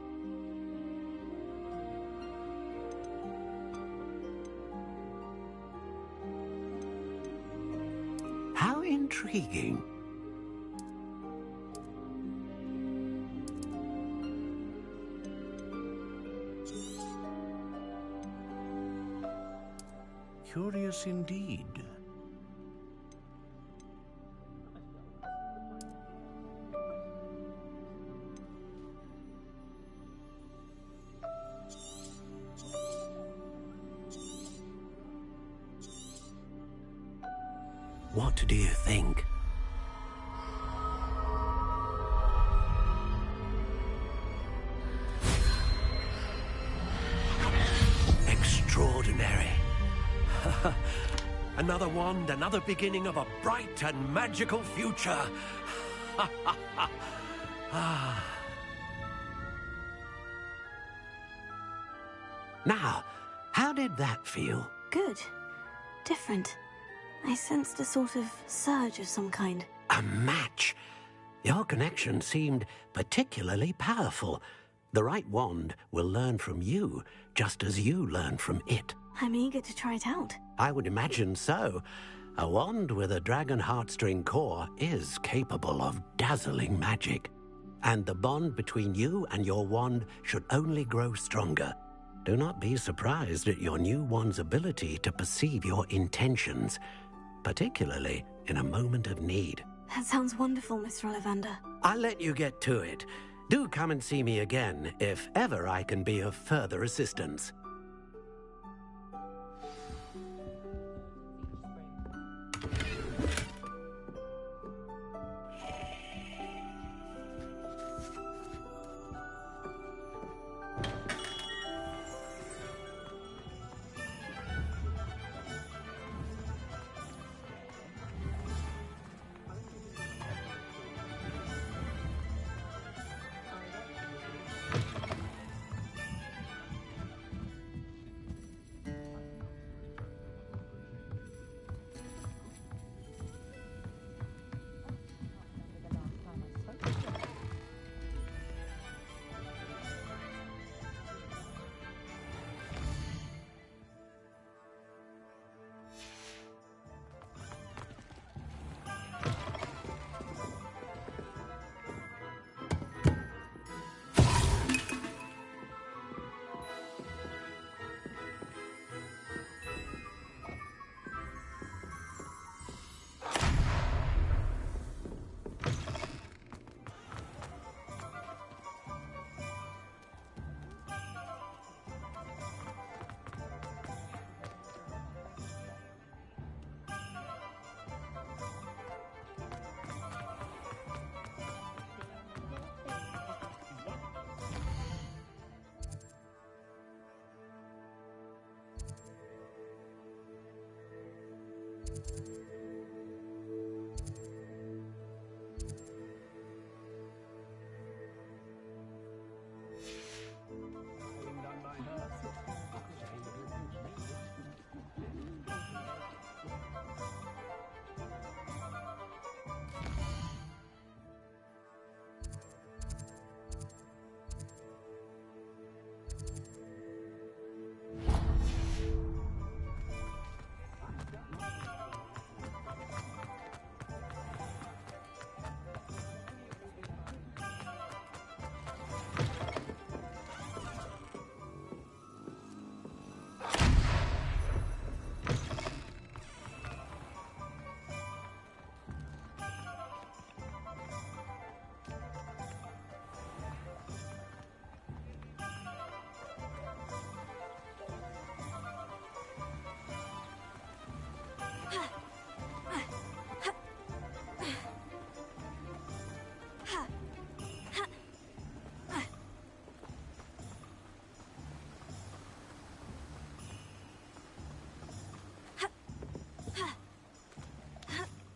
How intriguing. Curious indeed. What do you think? Extraordinary. Another wand, another beginning of a bright and magical future. Now, how did that feel? Good. Different. I sensed a sort of surge of some kind. A match? Your connection seemed particularly powerful. The right wand will learn from you, just as you learn from it. I'm eager to try it out. I would imagine so. A wand with a dragon heartstring core is capable of dazzling magic. And the bond between you and your wand should only grow stronger. Do not be surprised at your new wand's ability to perceive your intentions, particularly in a moment of need. That sounds wonderful, Mr. Ollivander. I'll let you get to it. Do come and see me again if ever I can be of further assistance.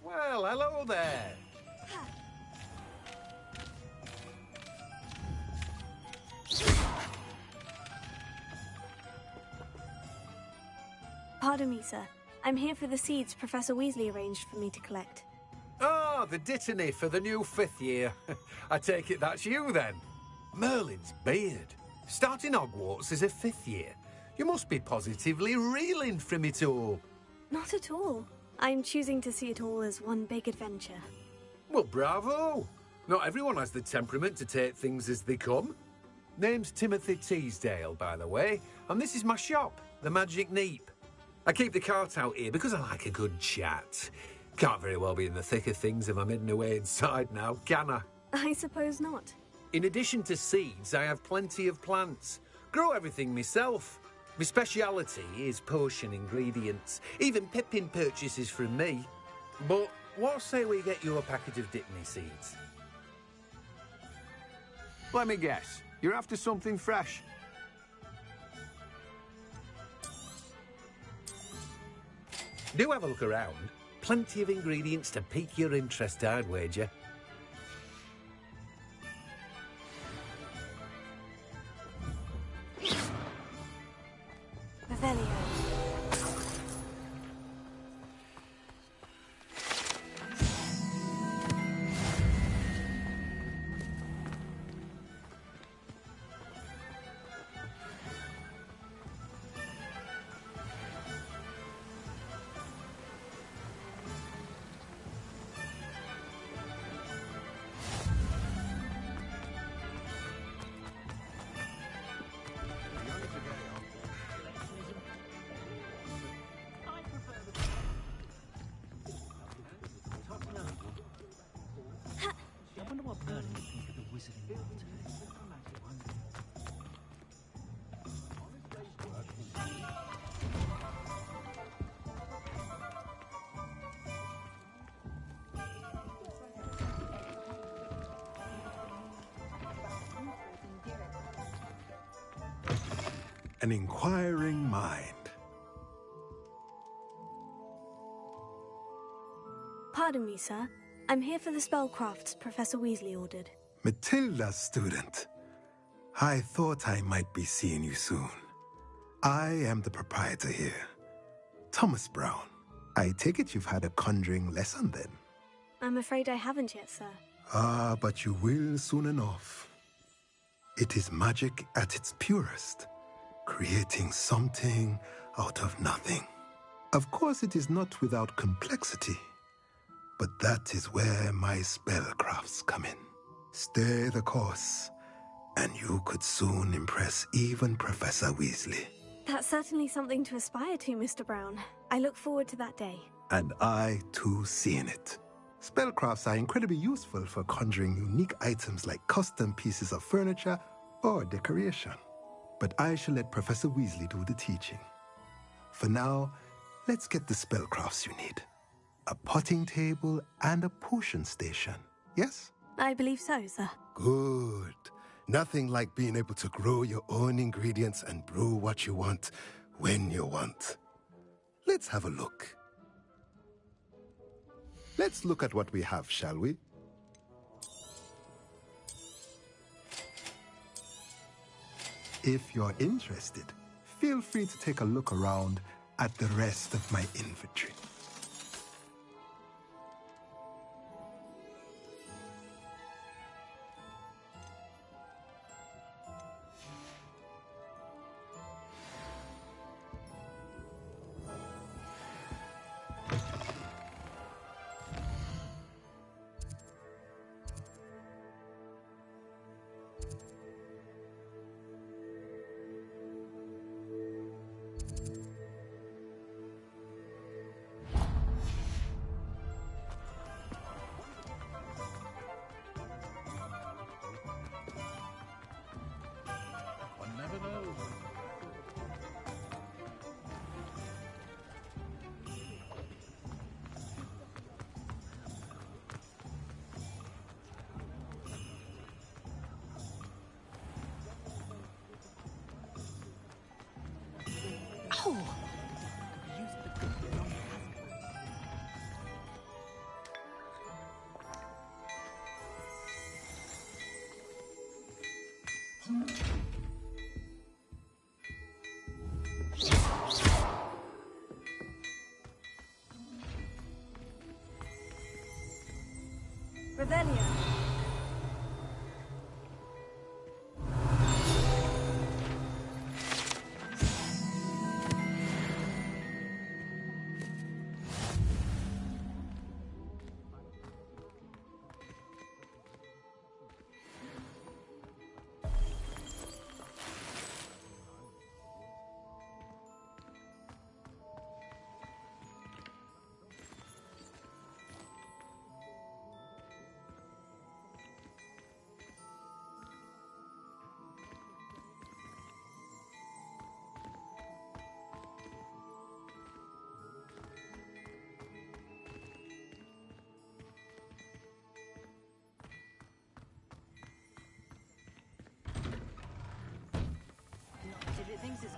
Well, hello there. Pardon me, sir. I'm here for the seeds Professor Weasley arranged for me to collect. Ah, the dittany for the new 5th year. I take it that's you, then. Merlin's beard. Starting Hogwarts as a 5th year. You must be positively reeling from it all. Not at all. I'm choosing to see it all as one big adventure. Well, bravo. Not everyone has the temperament to take things as they come. Name's Timothy Teasdale, by the way, and this is my shop, the Magic Neep. I keep the cart out here because I like a good chat. Can't very well be in the thick of things if I'm hidden away inside now, can I? I suppose not. In addition to seeds, I have plenty of plants. Grow everything myself. My speciality is potion ingredients. Even Pippin purchases from me. But what say we get you a package of Dittany seeds? Let me guess. You're after something fresh. Do have a look around. Plenty of ingredients to pique your interest, I'd wager. Revelio. I wonder what Bernie would think of the wizarding world today. An inquiring mind. Pardon me, sir. I'm here for the spellcrafts Professor Weasley ordered. Matilda's student. I thought I might be seeing you soon. I am the proprietor here, Thomas Brown. I take it you've had a conjuring lesson then? I'm afraid I haven't yet, sir. Ah, but you will soon enough. It is magic at its purest, creating something out of nothing. Of course, it is not without complexity, but that is where my spellcrafts come in. Stay the course, and you could soon impress even Professor Weasley. That's certainly something to aspire to, Mr. Brown. I look forward to that day. And I, too, seeing it. Spellcrafts are incredibly useful for conjuring unique items like custom pieces of furniture or decoration. But I shall let Professor Weasley do the teaching. For now, let's get the spellcrafts you need. A potting table and a potion station, yes? I believe so, sir. Good. Nothing like being able to grow your own ingredients and brew what you want when you want. Let's have a look. Let's look at what we have, shall we? If you're interested, feel free to take a look around at the rest of my inventory. One never knows. Oh! Revelio.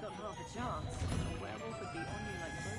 got half a chance. A werewolf would be on you like so.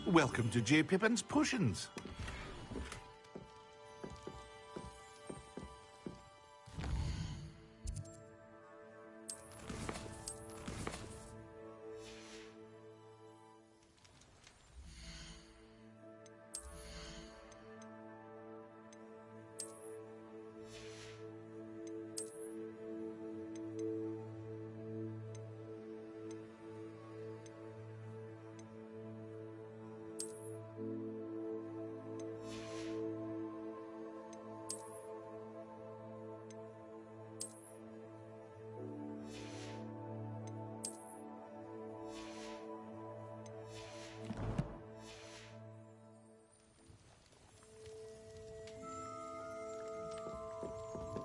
Welcome to J. Pippin's Potions.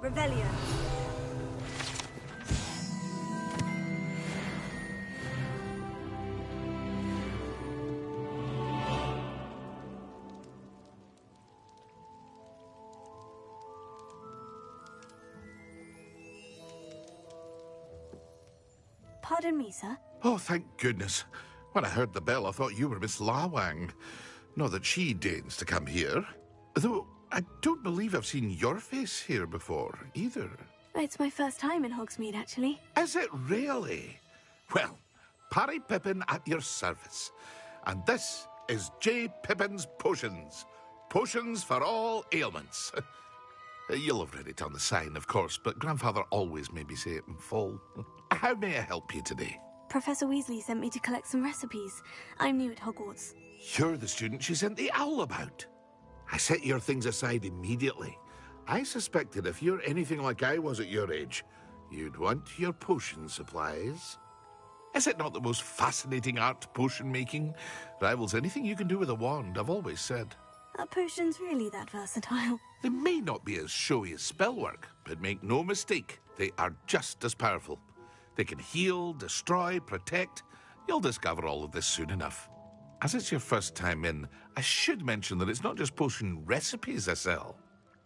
Revelio. Pardon me, sir. Oh, thank goodness. When I heard the bell, I thought you were Miss Lawang. Not that she deigns to come here. Though I don't believe I've seen your face here before, either. It's my first time in Hogsmeade, actually. Is it really? Well, Parry Pippin at your service. And this is J. Pippin's Potions. Potions for all ailments. You'll have read it on the sign, of course, but Grandfather always made me say it in full. How may I help you today? Professor Weasley sent me to collect some recipes. I'm new at Hogwarts. You're the student she sent the owl about. I set your things aside immediately. I suspected if you're anything like I was at your age, you'd want your potion supplies. Is it not the most fascinating art, potion making? Rivals anything you can do with a wand, I've always said. Are potions really that versatile? They may not be as showy as spellwork, but make no mistake, they are just as powerful. They can heal, destroy, protect. You'll discover all of this soon enough. As it's your first time in, I should mention that it's not just potion recipes I sell.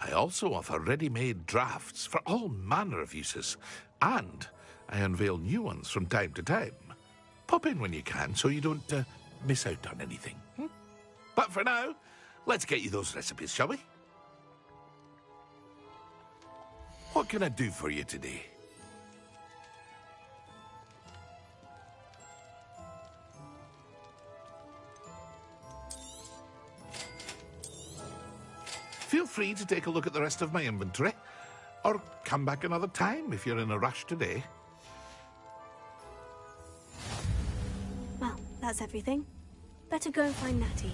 I also offer ready-made drafts for all manner of uses, and I unveil new ones from time to time. Pop in when you can so you don't miss out on anything. But for now, let's get you those recipes, shall we? What can I do for you today? Feel free to take a look at the rest of my inventory, or come back another time if you're in a rush today. Well, that's everything. Better go and find Natty.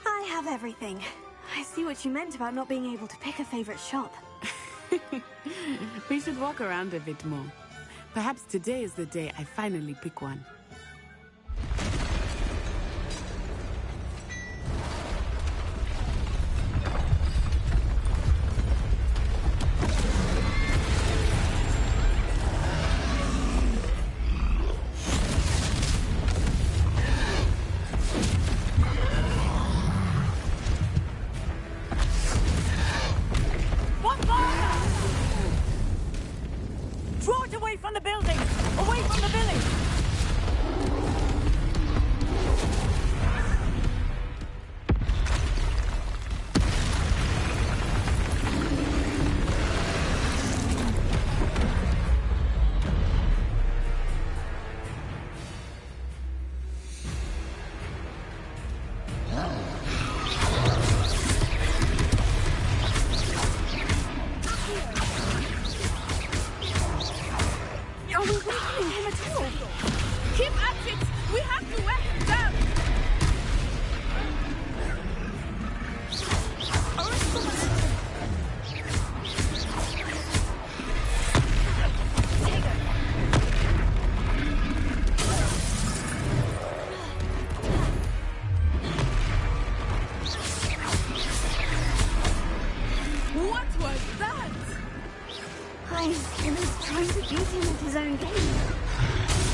I have everything. I see what you meant about not being able to pick a favorite shop. We should walk around a bit more. Perhaps today is the day I finally pick one. Draw it away from the building! Away from the village! Are we weakening him at all? Keep at it! We have to wear him down! What was that? I was trying to beat him at his own game.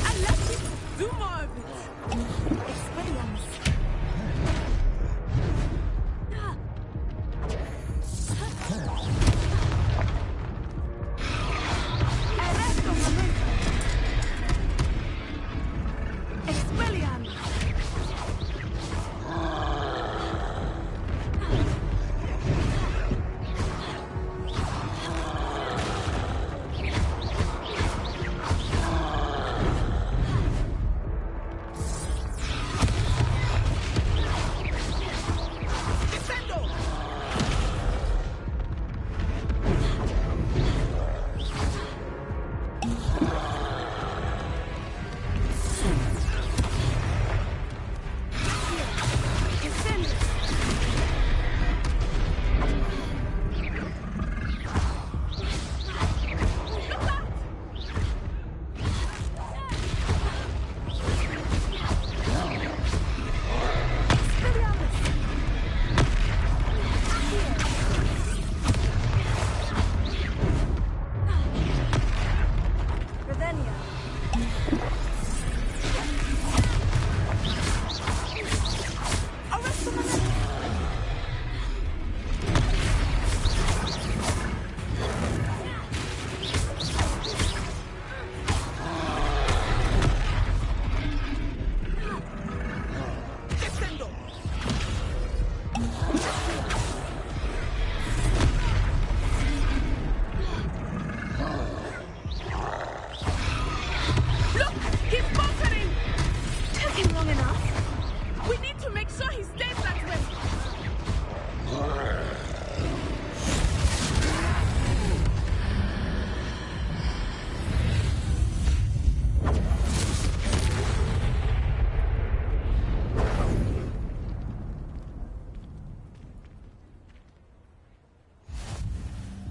And let him do more of it. Expelliarmus.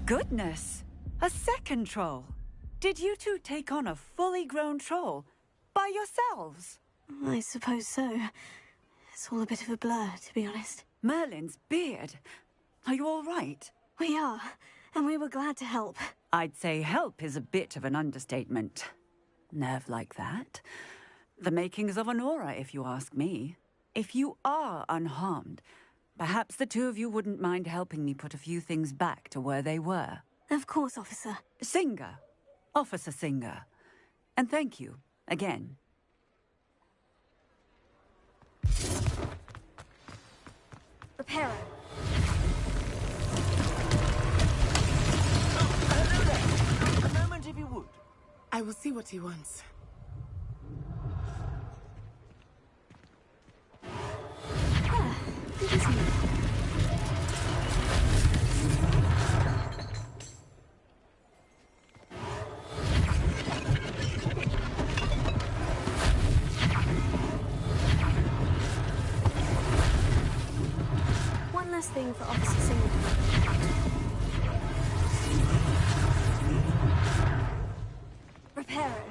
Goodness! A second troll! Did you two take on a fully grown troll? By yourselves? I suppose so. It's all a bit of a blur, to be honest. Merlin's beard! Are you all right? We are, and we were glad to help. I'd say help is a bit of an understatement. Nerve like that. The makings of an aura, if you ask me. If you are unharmed, perhaps the two of you wouldn't mind helping me put a few things back to where they were. Of course, officer. Singer. Officer Singer. And thank you, again. Reparo. Hello there. A moment if you would. I will see what he wants. It is me. One last thing for Officer Singer. Reparo.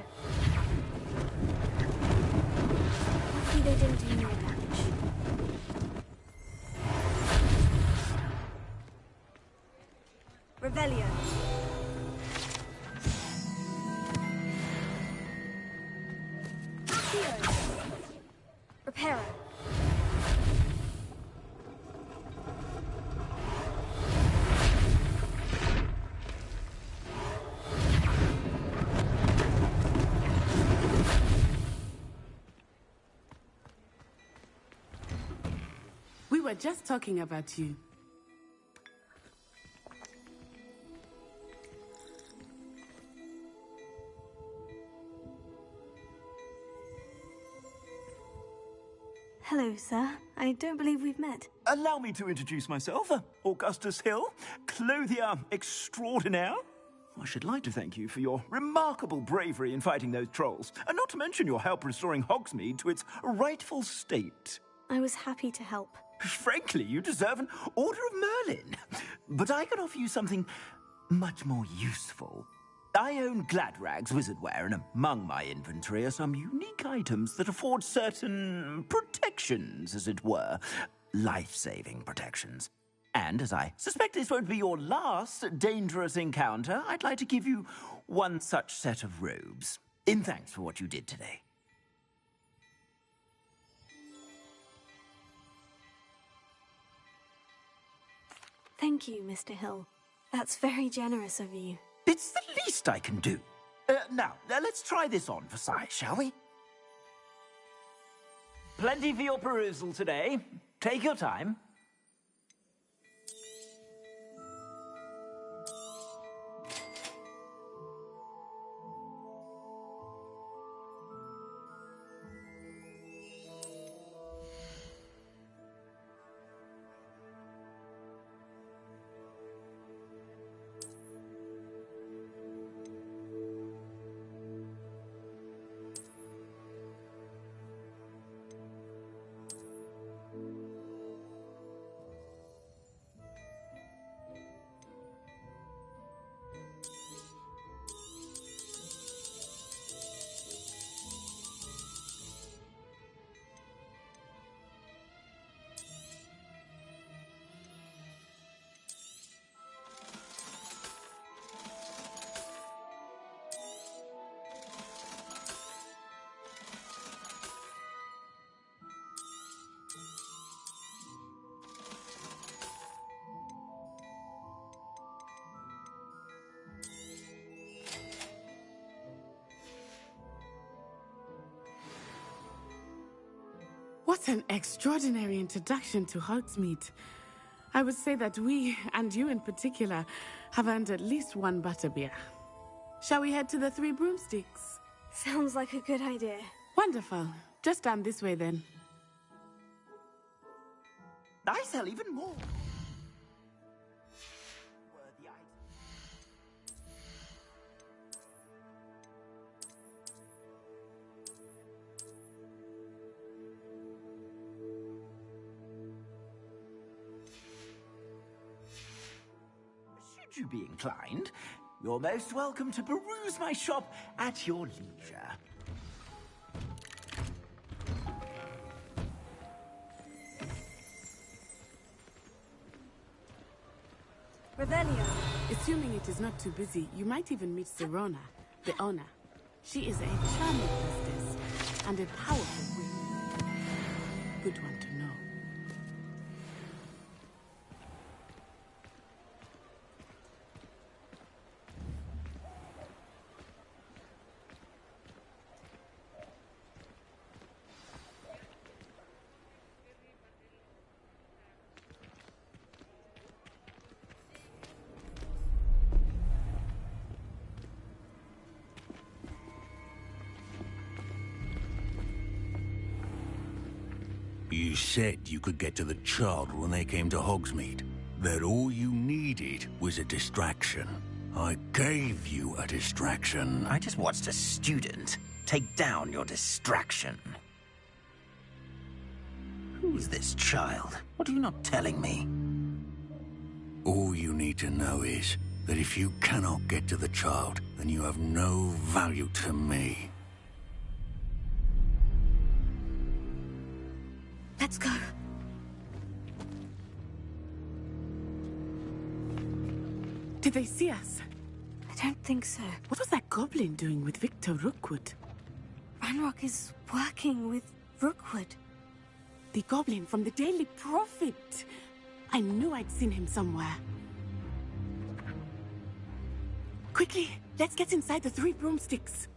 Luckily they didn't do more damage. Revelio. Reparo. We were just talking about you. Hello, sir. I don't believe we've met. Allow me to introduce myself. Augustus Hill, clothier extraordinaire. I should like to thank you for your remarkable bravery in fighting those trolls, and not to mention your help restoring Hogsmeade to its rightful state. I was happy to help. Frankly, you deserve an Order of Merlin. But I can offer you something much more useful. I own Gladrag's wizardware, and among my inventory are some unique items that afford certain protections, as it were. Life-saving protections. And as I suspect this won't be your last dangerous encounter, I'd like to give you one such set of robes, in thanks for what you did today. Thank you, Mr. Hill. That's very generous of you. It's the least I can do. Now, let's try this on for size, shall we? Plenty for your perusal today. Take your time. What an extraordinary introduction to Hogsmeade. I would say that we, and you in particular, have earned at least one butterbeer. Shall we head to the Three Broomsticks? Sounds like a good idea. Wonderful. Just down this way then. I sell even more. Should you be inclined, you're most welcome to peruse my shop at your leisure. Revelio. Assuming it is not too busy, you might even meet Serona, the owner. She is a charming hostess and a powerful witch. Good one to know. You said you could get to the child when they came to Hogsmeade. That all you needed was a distraction. I gave you a distraction. I just watched a student take down your distraction. Who is this child? What are you not telling me? All you need to know is that if you cannot get to the child, then you have no value to me. Let's go. Did they see us? I don't think so. What was that goblin doing with Victor Rookwood? Ranrock is working with Rookwood. The goblin from the Daily Prophet. I knew I'd seen him somewhere. Quickly, let's get inside the Three Broomsticks.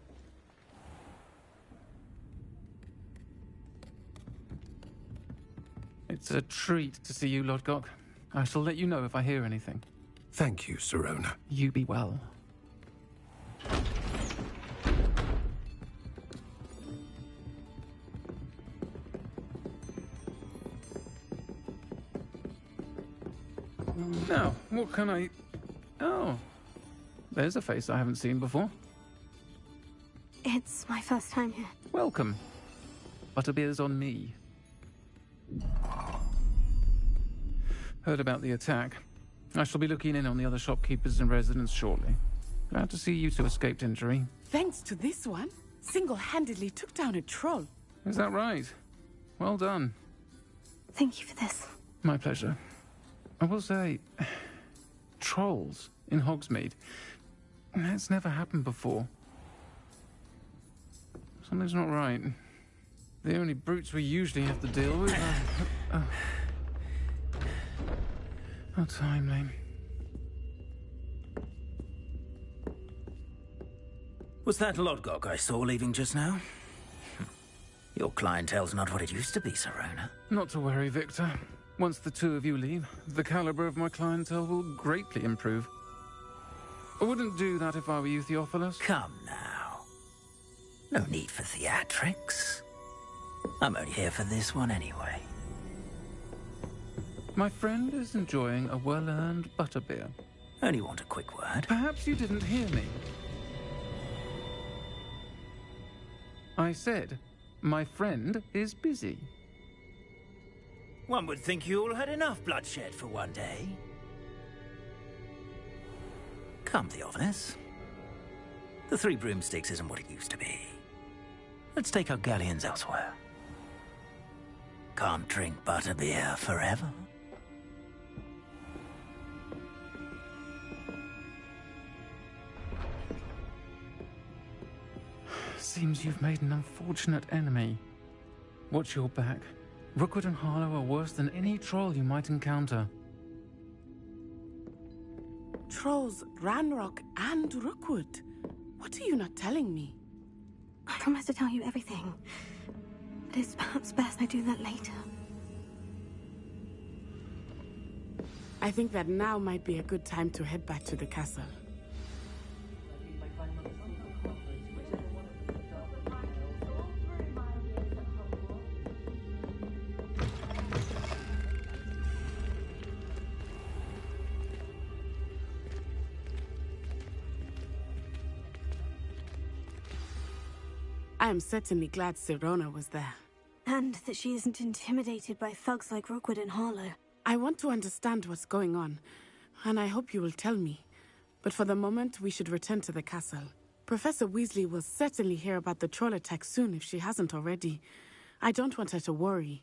It's a treat to see you, Lodgok. I shall let you know if I hear anything. Thank you, Serona. You be well. Now, what can I... Oh. There's a face I haven't seen before. It's my first time here. Welcome. Butterbeer's on me. Heard about the attack. I shall be looking in on the other shopkeepers and residents shortly. Glad to see you two escaped injury. Thanks to this one, single-handedly took down a troll. Is that right? Well done. Thank you for this. My pleasure. I will say, trolls in Hogsmeade. That's never happened before. Something's not right. The only brutes we usually have to deal with are... How timely. Was that Lodgok I saw leaving just now? Your clientele's not what it used to be, Serona. Not to worry, Victor. Once the two of you leave, the caliber of my clientele will greatly improve. I wouldn't do that if I were you, Theophilus. Come now. No need for theatrics. I'm only here for this one anyway. My friend is enjoying a well-earned butterbeer. Only want a quick word. Perhaps you didn't hear me. I said, my friend is busy. One would think you all had enough bloodshed for one day. Come, Theophilus. The Three Broomsticks isn't what it used to be. Let's take our galleons elsewhere. Can't drink butterbeer forever. Seems you've made an unfortunate enemy. Watch your back. Rookwood and Harlow are worse than any troll you might encounter. Trolls, Ranrock, and Rookwood. What are you not telling me? I promise to tell you everything. But it's perhaps best I do that later. I think that now might be a good time to head back to the castle. I am certainly glad Serona was there. And that she isn't intimidated by thugs like Rookwood and Harlow. I want to understand what's going on, and I hope you will tell me. But for the moment, we should return to the castle. Professor Weasley will certainly hear about the troll attack soon if she hasn't already. I don't want her to worry.